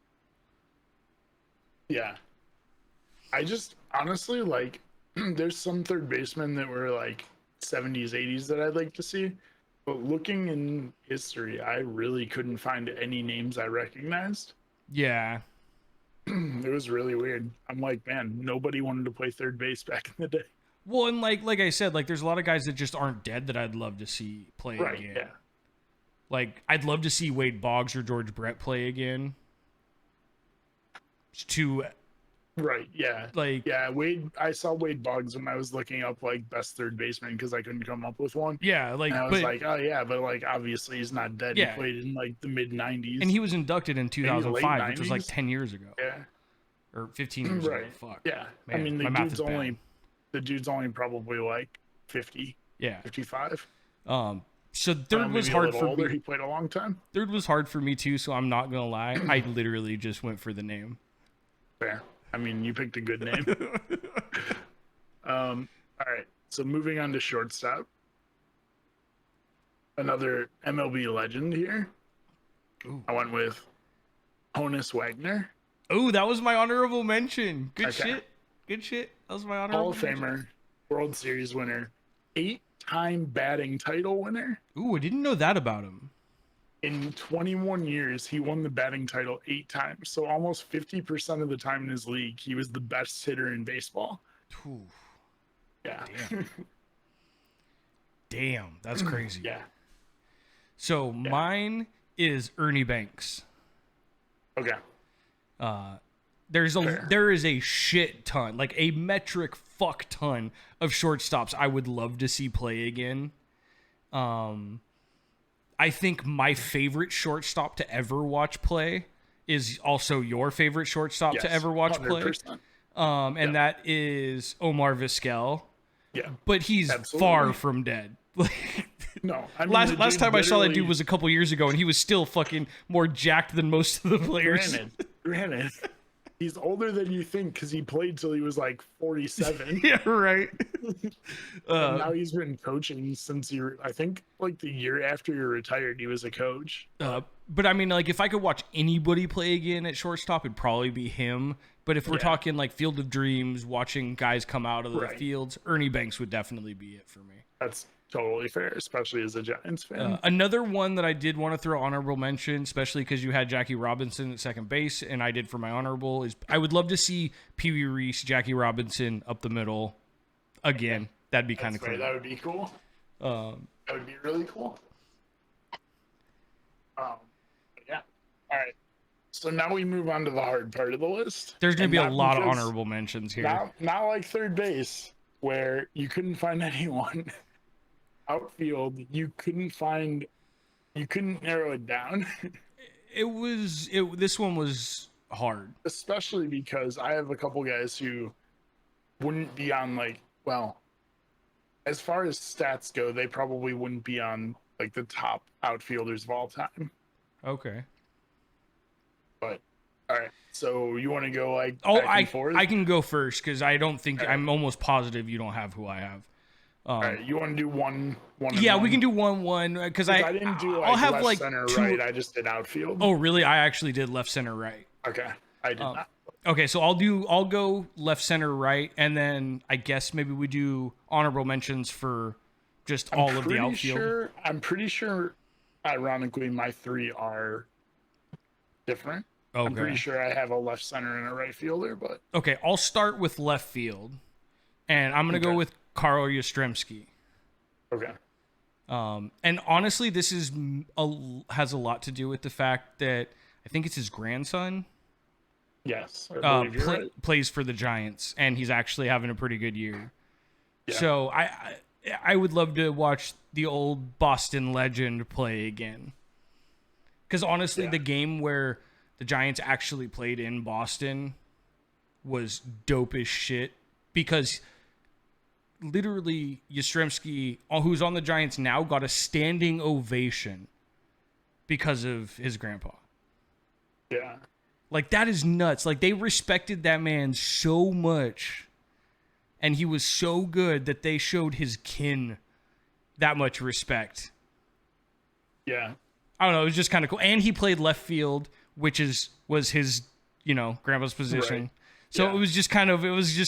Yeah. I just honestly like there's some third basemen that were like 70s, 80s that I'd like to see. But looking in history, I really couldn't find any names I recognized. Yeah. It was really weird. I'm like, man, nobody wanted to play third base back in the day. Well, and like I said, like there's a lot of guys that just aren't dead that I'd love to see play again. Yeah. Like, I'd love to see Wade Boggs or George Brett play again. Right, yeah. Like, yeah, I saw Wade Boggs when I was looking up like best third baseman because I couldn't come up with one. Yeah, like, and I was like, oh yeah, but like obviously he's not dead. Yeah. He played in like the mid 90s. And he was inducted in 2005, which was like 10 years ago. Yeah. Or 15 years ago. Fuck. Yeah. Man, I mean the dude's only probably like 50. Yeah. 55. So third was hard for older. me. He played a long time. Third was hard for me too, so I'm not gonna lie. I literally just went for the name. Fair. I mean, you picked a good name. All right. So moving on to shortstop. Another MLB legend here. Ooh. I went with Honus Wagner. Oh, that was my honorable mention. Good shit. Good shit. That was my honorable Hall of Famer, World Series winner, 8-time batting title winner. Ooh, I didn't know that about him. In 21 years, he won the batting title 8 times. So almost 50% of the time in his league, he was the best hitter in baseball. Ooh. Yeah. Damn, that's crazy. Yeah. So mine is Ernie Banks. Okay. There is a shit ton, like a metric fuck ton of shortstops I would love to see play again. I think my favorite shortstop to ever watch play is also your favorite shortstop to ever watch 100%. Play. And that is Omar Vasquel. Yeah. But he's far from dead. No. I mean, last time I saw that dude was a couple years ago, and he was still fucking more jacked than most of the players. Granted. He's older than you think because he played till he was like 47. Yeah, right. Now he's been coaching since I think like the year after he retired, he was a coach. But I mean, like if I could watch anybody play again at shortstop, it'd probably be him. But if we're talking like Field of Dreams, watching guys come out of the fields, Ernie Banks would definitely be it for me. That's totally fair, especially as a Giants fan. Another one that I did want to throw honorable mention, especially because you had Jackie Robinson at second base, and I did for my honorable, is I would love to see Pee Wee Reese, Jackie Robinson up the middle again. That'd be kind of cool. That would be cool. That would be really cool. Yeah. All right. So now we move on to the hard part of the list. There's going to be a lot of honorable mentions here. Not like third base, where you couldn't find anyone. Outfield, you couldn't narrow it down. This one was hard. Especially because I have a couple guys who wouldn't be on as far as stats go, they probably wouldn't be on like the top outfielders of all time. Okay. But all right. So you want to go like I can go first because I don't think I'm almost positive you don't have who I have. All right, you want to do one? Yeah, we can do 1-1 because I didn't do I'll have left, like center, two... right. I just did outfield. Oh, really? I actually did left, center, right. Okay, I did not. Okay, so I'll go left, center, right, and then I guess maybe we do honorable mentions for just all of the outfield. I'm pretty sure, ironically, my three are different. Okay. I'm pretty sure I have a left, center, and a right fielder, but okay, I'll start with left field, and I'm gonna go with Carl Yostremski. Okay. And honestly, this has a lot to do with the fact that I think it's his grandson. Yes. Plays for the Giants, and he's actually having a pretty good year. Yeah. So I would love to watch the old Boston legend play again. Because honestly, the game where the Giants actually played in Boston was dope as shit. Because literally, Yostremski, who's on the Giants now, got a standing ovation because of his grandpa. Yeah. Like, that is nuts. Like, they respected that man so much, and he was so good that they showed his kin that much respect. Yeah. I don't know. It was just kind of cool. And he played left field, which was his, grandpa's position. Right. So it was just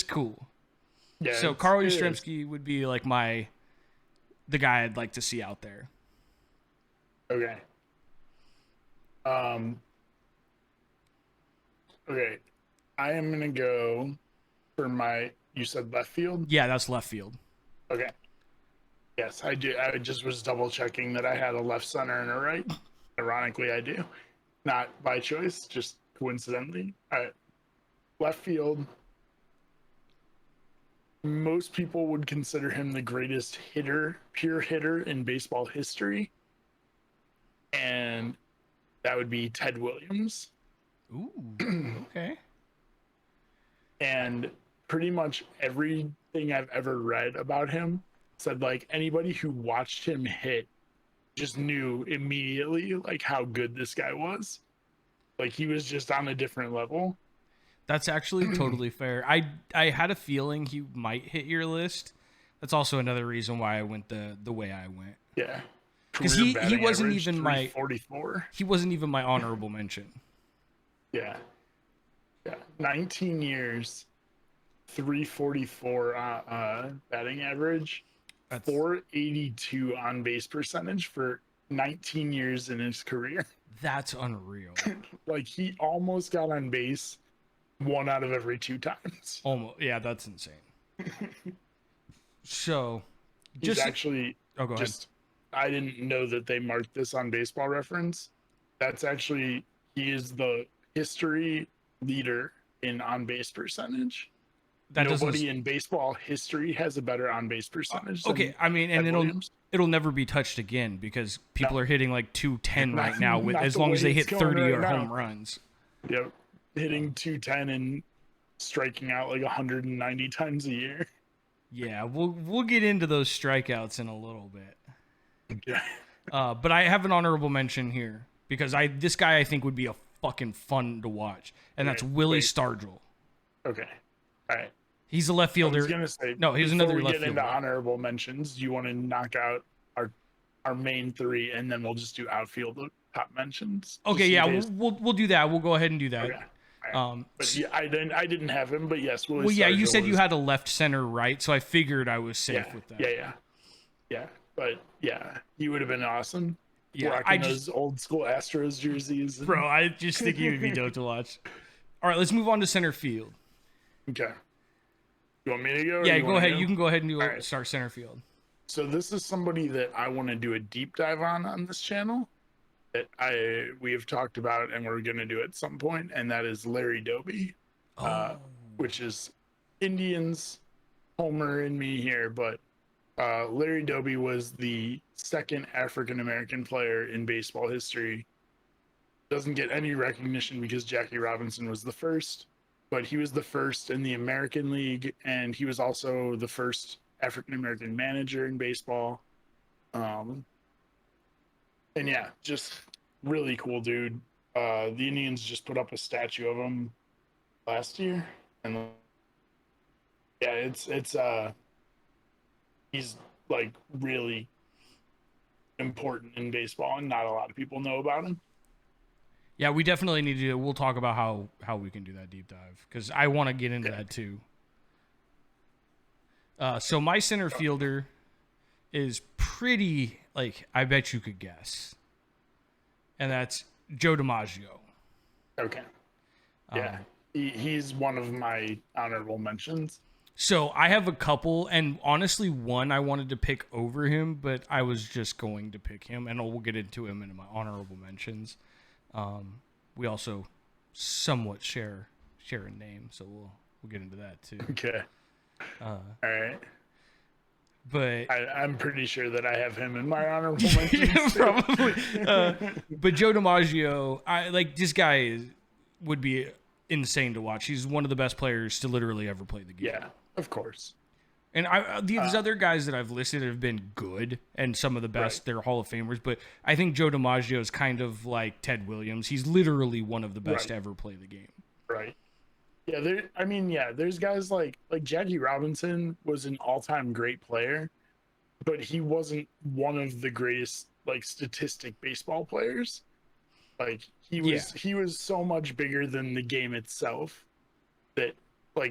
cool. Yeah, so Carl Yostremski would be like the guy I'd like to see out there. Okay. Okay. I am gonna go for you said left field? Yeah, that's left field. Okay. Yes, I do. I just was double checking that I had a left, center, and a right. Ironically, I do. Not by choice, just coincidentally. All right. Left field. Most people would consider him the greatest pure hitter in baseball history. And that would be Ted Williams. Ooh, okay. And pretty much everything I've ever read about him said like anybody who watched him hit just knew immediately like how good this guy was. Like he was just on a different level. That's actually totally fair. I had a feeling he might hit your list. That's also another reason why I went the way I went. Yeah. Because he wasn't even my 44. He wasn't even my honorable mention. Yeah. 19 years, 344 batting average, 482 on base percentage for 19 years in his career. That's unreal. Like he almost got on base 1 out of every 2 times. Almost. Yeah, that's insane. So, go ahead. I didn't know that they marked this on Baseball Reference. He is the history leader in on-base percentage. That Nobody in baseball history has a better on-base percentage. Okay, I mean, and it'll never be touched again because people are hitting like 210 right now with as long as they hit 30 or home runs. Yep, hitting 210 and striking out like 190 times a year. Yeah, we'll get into those strikeouts in a little bit. Yeah. But I have an honorable mention here because this guy I think would be a fucking fun to watch, and that's Willy Stargell. Okay, all right. He's a left fielder. I was gonna say no, he's another left fielder. Before we get into honorable mentions, do you want to knock out our main three, and then we'll just do outfield top mentions? Okay, yeah, we'll do that. We'll go ahead and do that. Okay. Right. But yeah, I didn't have him, but yes. Willy Stargell you said you had a left, center, right, so I figured I was safe with that. Yeah. But yeah, he would have been awesome. Yeah, those old school Astros jerseys. Bro, I just think he would be dope to watch. All right, let's move on to center field. Okay. You want me to go? Yeah, go ahead. You can go ahead and start center field. So this is somebody that I want to do a deep dive on this channel that we have talked about and we're going to do at some point, and that is Larry Dobby, which is Indians homer in me here, but Larry Dobby was the second African-American player in baseball history. Doesn't get any recognition because Jackie Robinson was the first, but he was the first in the American League, and he was also the first African-American manager in baseball. And yeah, just really cool dude. The Indians just put up a statue of him last year, and yeah, it's he's like really important in baseball, and not a lot of people know about him. Yeah, we definitely need to. We'll talk about how we can do that deep dive because I want to get into that too. So my center fielder is pretty I bet you could guess, and that's Joe Dimaggio. Okay. Yeah, he's one of my honorable mentions. So I have a couple, and honestly, one I wanted to pick over him, but I was just going to pick him, and we'll get into him in my honorable mentions. We also somewhat share a name, so we'll get into that too. Okay. All right. But I'm pretty sure that I have him in my honorable mentions. Probably. But Joe Dimaggio, this guy would be insane to watch. He's one of the best players to literally ever play the game. Yeah, of course. And these other guys that I've listed have been good and some of the best. Right. They're Hall of Famers, but I think Joe Dimaggio is kind of like Ted Williams. He's literally one of the best to ever play the game. Right. Yeah, there's guys like Jackie Robinson was an all-time great player, but he wasn't one of the greatest statistic baseball players. He was so much bigger than the game itself that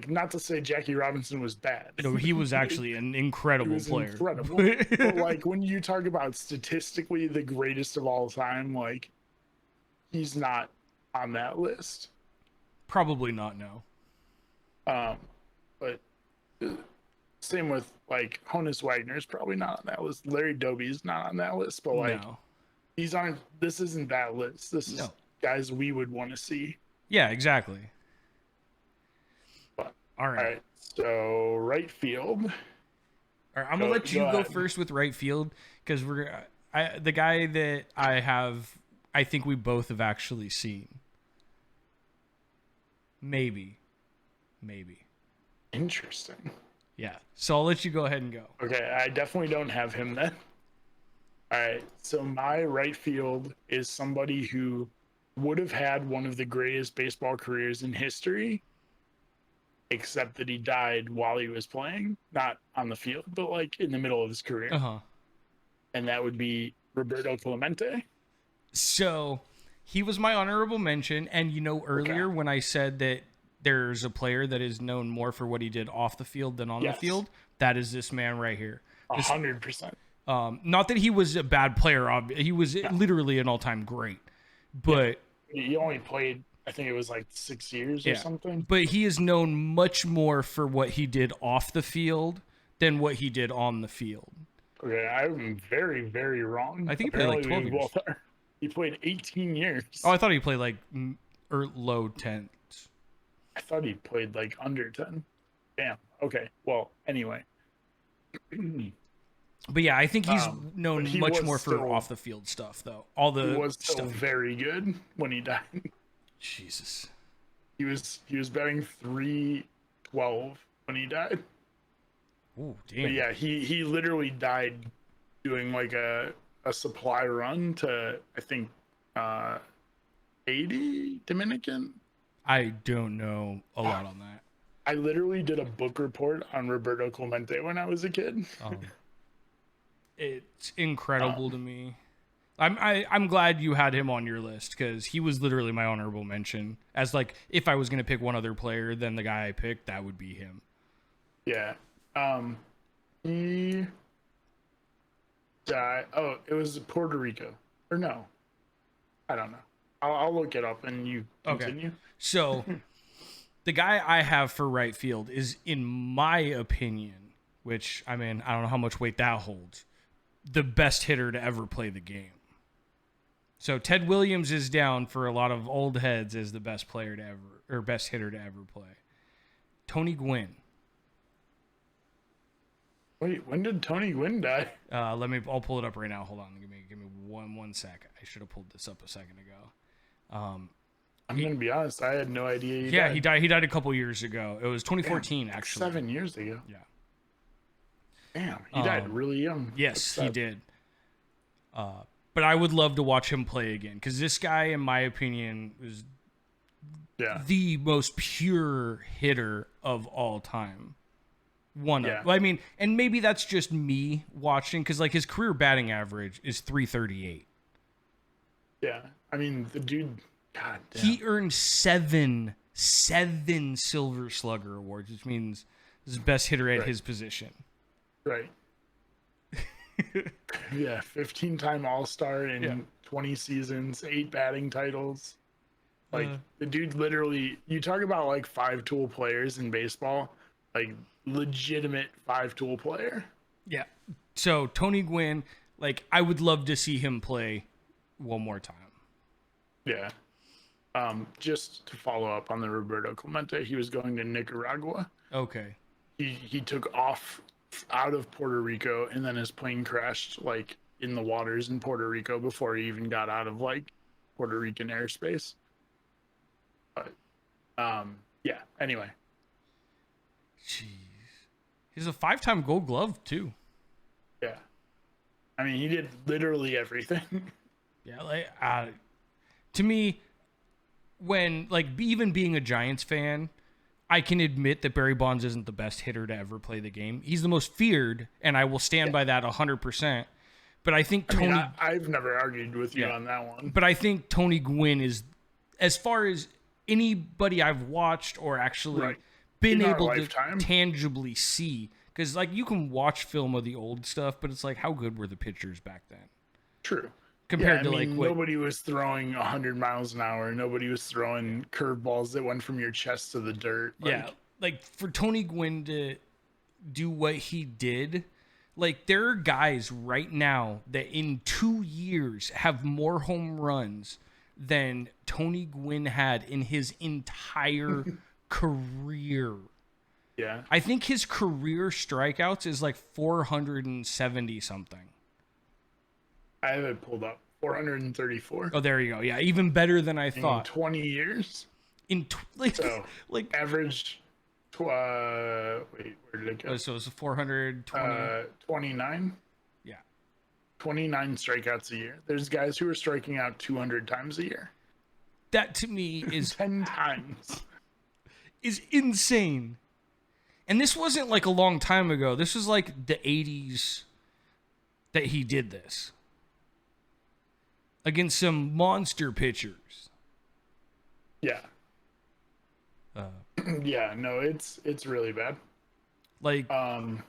not to say Jackie Robinson was bad. No, he was actually an incredible player. Incredible. But when you talk about statistically the greatest of all time, he's not on that list. Probably not, no. But same with Honus Wagner's probably not on that list. Larry Dobby's not on that list, but no. This isn't that list. This is guys we would want to see. Yeah, exactly. But, all right. So right field. All right, I'm gonna let you go first with right field because the guy that I think we both have actually seen. Maybe. Interesting. Yeah. So I'll let you go ahead and go. Okay, I definitely don't have him then. All right. So my right field is somebody who would have had one of the greatest baseball careers in history, except that he died while he was playing, not on the field, but in the middle of his career. Uh-huh. And that would be Roberto Clemente. So he was my honorable mention. And earlier when I said that there's a player that is known more for what he did off the field than on the field, that is this man right here. 100%. Not that he was a bad player. He was literally an all-time great. But he only played, I think it was 6 years or something. But he is known much more for what he did off the field than what he did on the field. Okay, I'm very, very wrong. I think he played 12 years. He played 18 years. Oh, I thought he played low 10s. I thought he played like under 10. Damn. Okay. Well, anyway. But yeah, I think he's But known he much was more for still off the field stuff, though. All he the was still stuff. very good when he died. Jesus. He was batting 312 when he died. Oh, But damn. yeah, he literally died doing like a supply run to I think 80 Dominican. I don't know a lot on that. I literally did a book report on Roberto Clemente when I was a kid. It's incredible to me. I'm glad you had him on your list because he was literally my honorable mention. As like, if I was gonna pick one other player than the guy I picked, that would be him. Yeah. He died. Oh, it was Puerto Rico. Or no. I don't know. I'll look it up and you continue. Okay. So, the guy I have for right field is, in my opinion, which, I mean, I don't know how much weight that holds, the best hitter to ever play the game. So, Ted Williams is down for a lot of old heads as the best player to ever, or best hitter to ever play. Tony Gwynn. Wait, when did Tony Gwynn die? I'll pull it up right now. Hold on. Give me one sec. I should have pulled this up a second ago. I'm gonna be honest. I had no idea. He died. He died a couple years ago. It was 2014, actually. 7 years ago. Yeah. Damn, he died really young. Yes, he did. But I would love to watch him play again because this guy, in my opinion, was the most pure hitter of all time. I mean, and maybe that's just me watching because like his career batting average is 338. Yeah, I mean the dude. God damn. He earned seven Silver Slugger awards, which means he's the best hitter at his position. Right. Yeah, 15-time All-Star in 20 seasons, 8 batting titles. Like the dude literally, you talk about like 5-tool players in baseball, like legitimate 5-tool player. Yeah. So Tony Gwynn, like I would love to see him play one more time. Yeah. Just to follow up on the Roberto Clemente, he was going to Nicaragua. Okay. He took off out of Puerto Rico and then his plane crashed like in the waters in Puerto Rico before he even got out of like Puerto Rican airspace. But yeah, anyway. Jeez. He's a 5-time Gold Glove too. Yeah. I mean, he did literally everything. Yeah, like to me, when like even being a Giants fan, I can admit that Barry Bonds isn't the best hitter to ever play the game. He's the most feared, and I will stand by that 100%. But I think Tony... I mean, I've never argued with you on that one. But I think Tony Gwynn is, as far as anybody I've watched or actually been able to tangibly see, because like you can watch film of the old stuff, but it's like, how good were the pitchers back then? True. Compared to like what, nobody was throwing 100 miles an hour. Nobody was throwing curveballs that went from your chest to the dirt. Like for Tony Gwynn to do what he did, like there are guys right now that in 2 years have more home runs than Tony Gwynn had in his entire career. Yeah. I think his career strikeouts is like 470 something. I have it pulled up. 434. Oh, there you go. Yeah, even better than I thought. 20 years? Like average wait, where did it go? So it's 420. 29? Yeah. 29 strikeouts a year. There's guys who are striking out 200 times a year. That to me is 10 times. Is insane. And this wasn't like a long time ago. This was like the 80s that he did this. Against some monster pitchers. Yeah. Yeah, no, it's really bad. Like man.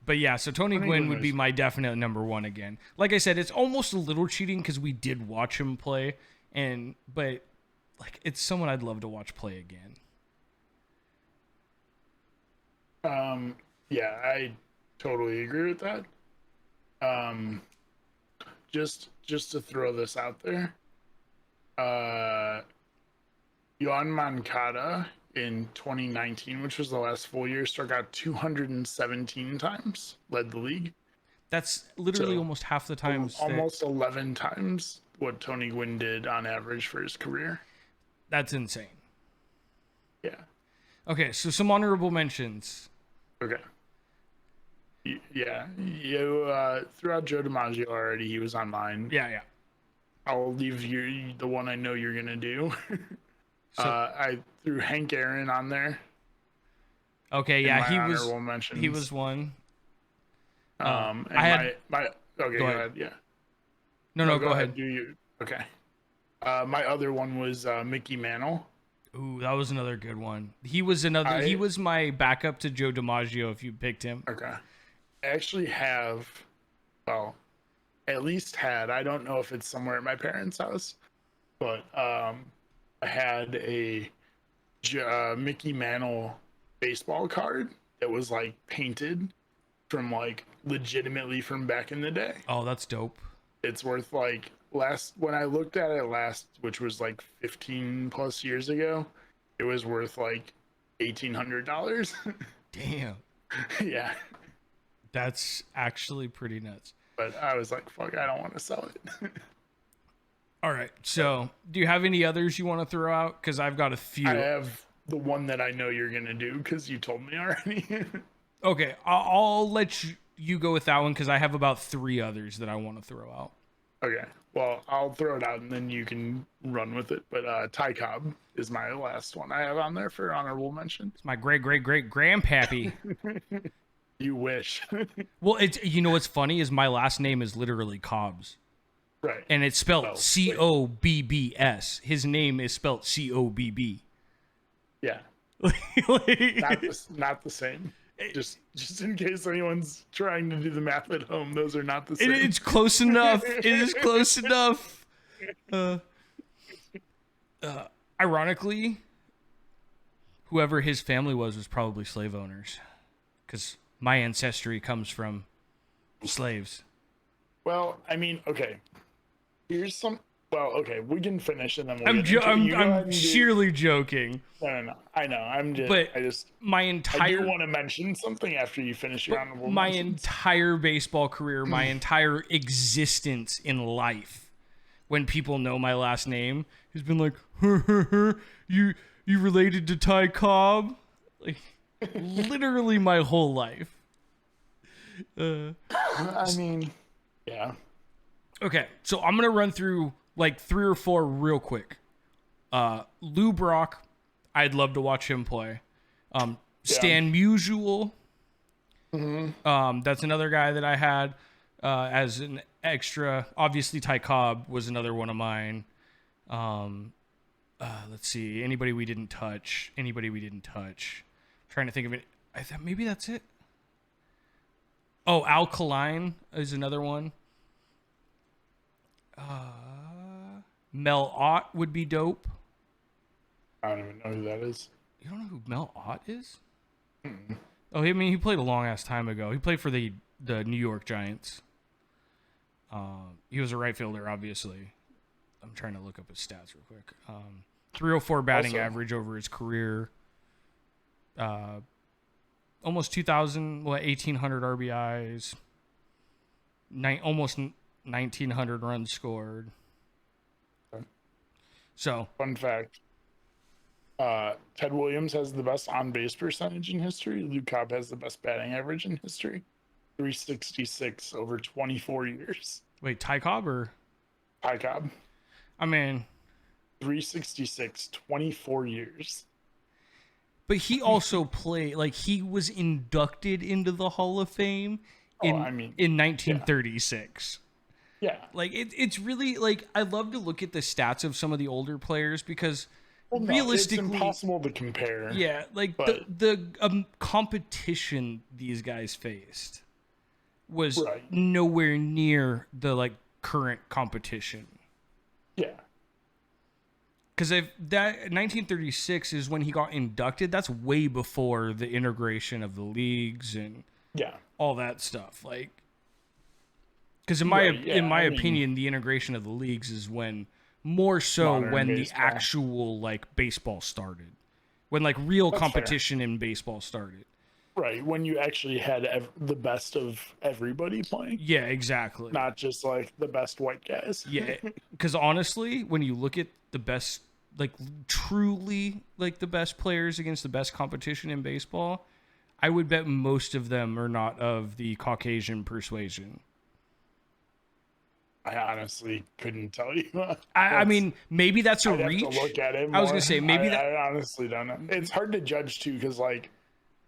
But yeah, so Tony Gwynn would be my definite number one again. Like I said, it's almost a little cheating because we did watch him play, but like it's someone I'd love to watch play again. Yeah, I totally agree with that. Just to throw this out there, Yoan Moncada in 2019, which was the last full year, struck out 217 times, led the league. That's literally So, almost half the times. Almost 11 times what Tony Gwynn did on average for his career. That's insane. Yeah. Okay, so some honorable mentions. Okay. Yeah. You threw out Joe DiMaggio already. He was on mine. Yeah. I'll leave you the one I know you're going to do. So, I threw Hank Aaron on there. okay, yeah, he was mentions. one. And I had my okay, go ahead. Yeah. No, go ahead. Do you? Okay. My other one was Mickey Mantle. Ooh, that was another good one. He was he was my backup to Joe DiMaggio if you picked him. Okay. I actually have, well, at least had, I don't know if it's somewhere at my parents' house, but I had a Mickey Mantle baseball card that was like painted from like legitimately from back in the day. Oh, that's dope. It's worth like when I looked at it last, which was like 15 plus years ago, it was worth like $1,800. Damn. Yeah. That's actually pretty nuts. But I was like, fuck, I don't want to sell it. All right. So, do you have any others you want to throw out? Because I've got a few. I have the one that I know you're going to do because you told me already. Okay. I'll let you go with that one because I have about 3 others that I want to throw out. Okay. Well, I'll throw it out and then you can run with it. But Ty Cobb is my last one I have on there for honorable mention. It's my great grandpappy. You wish. Well, it's, you know what's funny is my last name is literally Cobbs. Right. And it's spelled Cobbs. His name is spelled Cobb. Yeah. Not the same. Just in case anyone's trying to do the math at home, those are not the same. It's close enough. It is close enough. Ironically, whoever his family was probably slave owners, because my ancestry comes from slaves. Well, I mean, okay. Here's some. Well, okay, we can finish and then we'll I'm sheerly joking. No. I know. But I do want to mention something after you finish your honorable my mentions. entire baseball career, my entire existence in life, when people know my last name, has been like, you related to Ty Cobb? Like, literally my whole life. I mean, yeah. Okay, so I'm gonna run through like 3 or 4 real quick. Lou Brock, I'd love to watch him play. Stan Musial, that's another guy that I had as an extra. Obviously, Ty Cobb was another one of mine. Let's see, anybody we didn't touch. Trying to think of it. I thought maybe that's it. Oh, Alkaline is another one. Mel Ott would be dope. I don't even know who that is. You don't know who Mel Ott is? Mm-mm. Oh, I mean, he played a long ass time ago. He played for the New York Giants. He was a right fielder, obviously. I'm trying to look up his stats real quick. 304 batting average over his career. Almost 1,800 RBIs. Almost 1,900 runs scored. So, fun fact. Ted Williams has the best on-base percentage in history. Luke Cobb has the best batting average in history. 366 over 24 years. Wait, Ty Cobb or? Ty Cobb. I mean, 366, 24 years. But he also played, like, he was inducted into the Hall of Fame in 1936. Yeah. Like, it's really, like, I love to look at the stats of some of the older players because realistically, it's impossible to compare. Yeah, like, the competition these guys faced was nowhere near the, like, current competition. Yeah. Because if that 1936 is when he got inducted, that's way before the integration of the leagues and all that stuff. Like, because in my opinion, the integration of the leagues is when more so Modern when baseball. the actual like baseball started, when like real That's competition in baseball started. Right, when you actually had the best of everybody playing, Yeah, exactly. not just like the best white guys. Yeah, because honestly, when you look at the best, like truly like the best players against the best competition in baseball, I would bet most of them are not of the Caucasian persuasion. I honestly couldn't tell you. I mean, maybe that's a I'd reach. have to look at it more. I was gonna say maybe that. I honestly don't know. It's hard to judge too, because like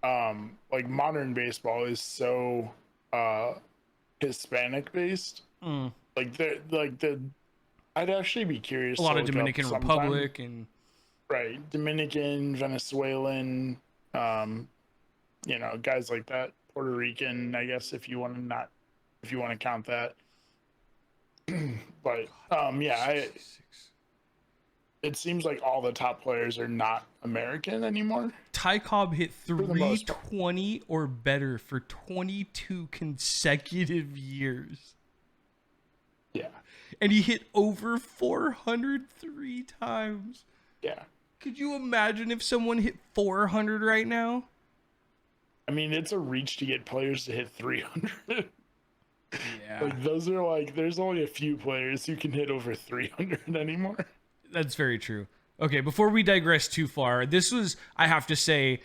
modern baseball is so Hispanic based. I'd actually be curious. A lot of Dominican Republic and right, Dominican, Venezuelan, guys like that, Puerto Rican, I guess, if you want to count that. But it seems like all the top players are not American anymore. Ty Cobb hit 320 or better for 22 consecutive years. Yeah. And he hit over 403 times. Yeah. Could you imagine if someone hit 400 right now? I mean, it's a reach to get players to hit 300. Yeah. Like, those are like, there's only a few players who can hit over 300 anymore. That's very true. Okay, before we digress too far, this was, I have to say,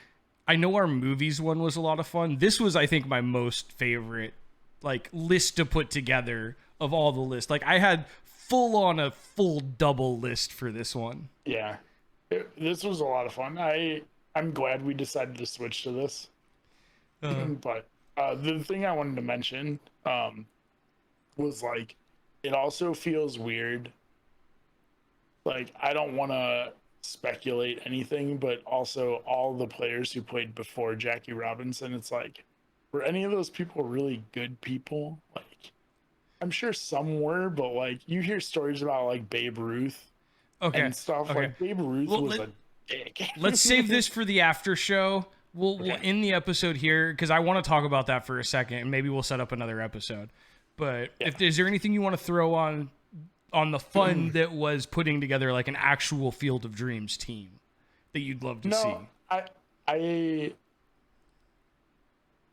I know our movies one was a lot of fun. This was, I think, my most favorite, like, list to put together of all the lists. Like, I had a full double list for this one. Yeah. This was a lot of fun. I'm glad we decided to switch to this. But the thing I wanted to mention was, like, it also feels weird. Like, I don't want to speculate anything, but also all the players who played before Jackie Robinson, it's like, were any of those people really good people? Like, I'm sure some were, but like, you hear stories about like Babe Ruth and stuff. Okay. Like, Babe Ruth was a dick. Let's save this for the after show. We'll end the episode here because I want to talk about that for a second, and maybe we'll set up another episode. But is there anything you want to throw on the fun that was putting together like an actual Field of Dreams team that you'd love to see?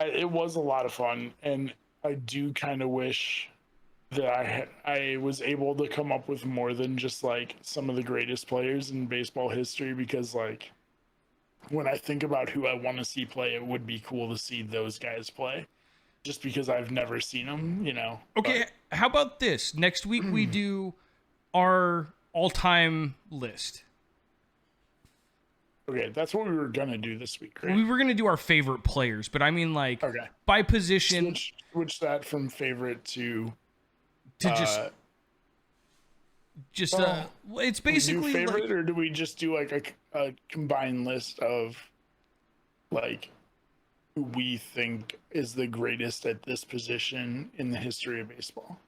It was a lot of fun, and I do kind of wish that I was able to come up with more than just like some of the greatest players in baseball history, because like when I think about who I want to see play, it would be cool to see those guys play, just because I've never seen them, Okay, how about this? Next week we do our all-time list. Okay, that's what we were gonna do this week, right? We were gonna do our favorite players, but I mean like by position. Switch that from favorite to it's basically favorite, like, or do we just do like a combined list of like who we think is the greatest at this position in the history of baseball?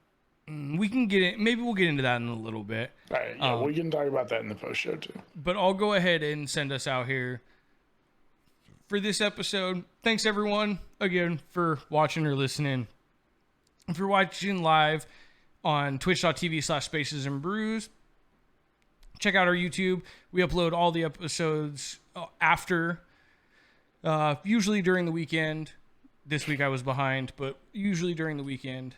We can get it. Maybe we'll get into that in a little bit. All right, yeah, we can talk about that in the post show too. But I'll go ahead and send us out here for this episode. Thanks everyone again for watching or listening. If you're watching live on twitch.tv/Bases and Brews, check out our YouTube. We upload all the episodes after, usually during the weekend. This week I was behind, but usually during the weekend.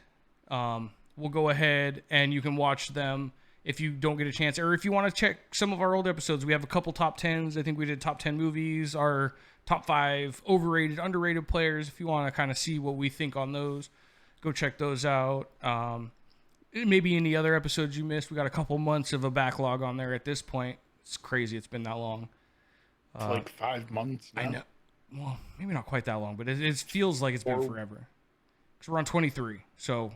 We'll go ahead and you can watch them if you don't get a chance. Or if you want to check some of our old episodes, we have a couple top 10s. I think we did top 10 movies, our top 5 overrated, underrated players. If you want to kind of see what we think on those, go check those out. Maybe any other episodes you missed. We got a couple months of a backlog on there at this point. It's crazy. It's been that long. It's like 5 months now. I know. Well, maybe not quite that long, but it feels like it's been forever. Because we're on 23, so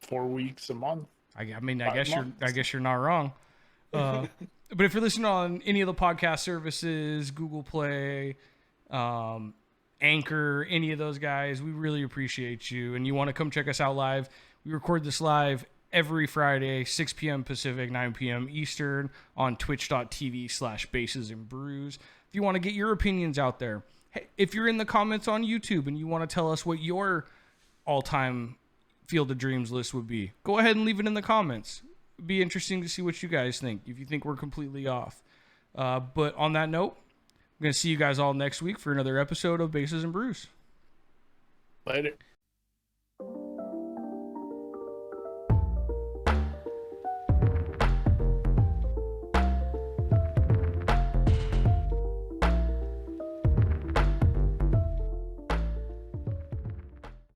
4 weeks a month. I guess you're not wrong. But if you're listening on any of the podcast services, Google Play, Anchor, any of those guys, we really appreciate you. And you want to come check us out live, we record this live every Friday, 6 p.m. Pacific, 9 p.m. Eastern on twitch.tv/Bases and Brews. If you want to get your opinions out there, if you're in the comments on YouTube and you want to tell us what your all-time Field of Dreams list would be, go ahead and leave it in the comments. be interesting to see what you guys think, if you think we're completely off. But on that note, I'm going to see you guys all next week for another episode of Bases and Brews. Later.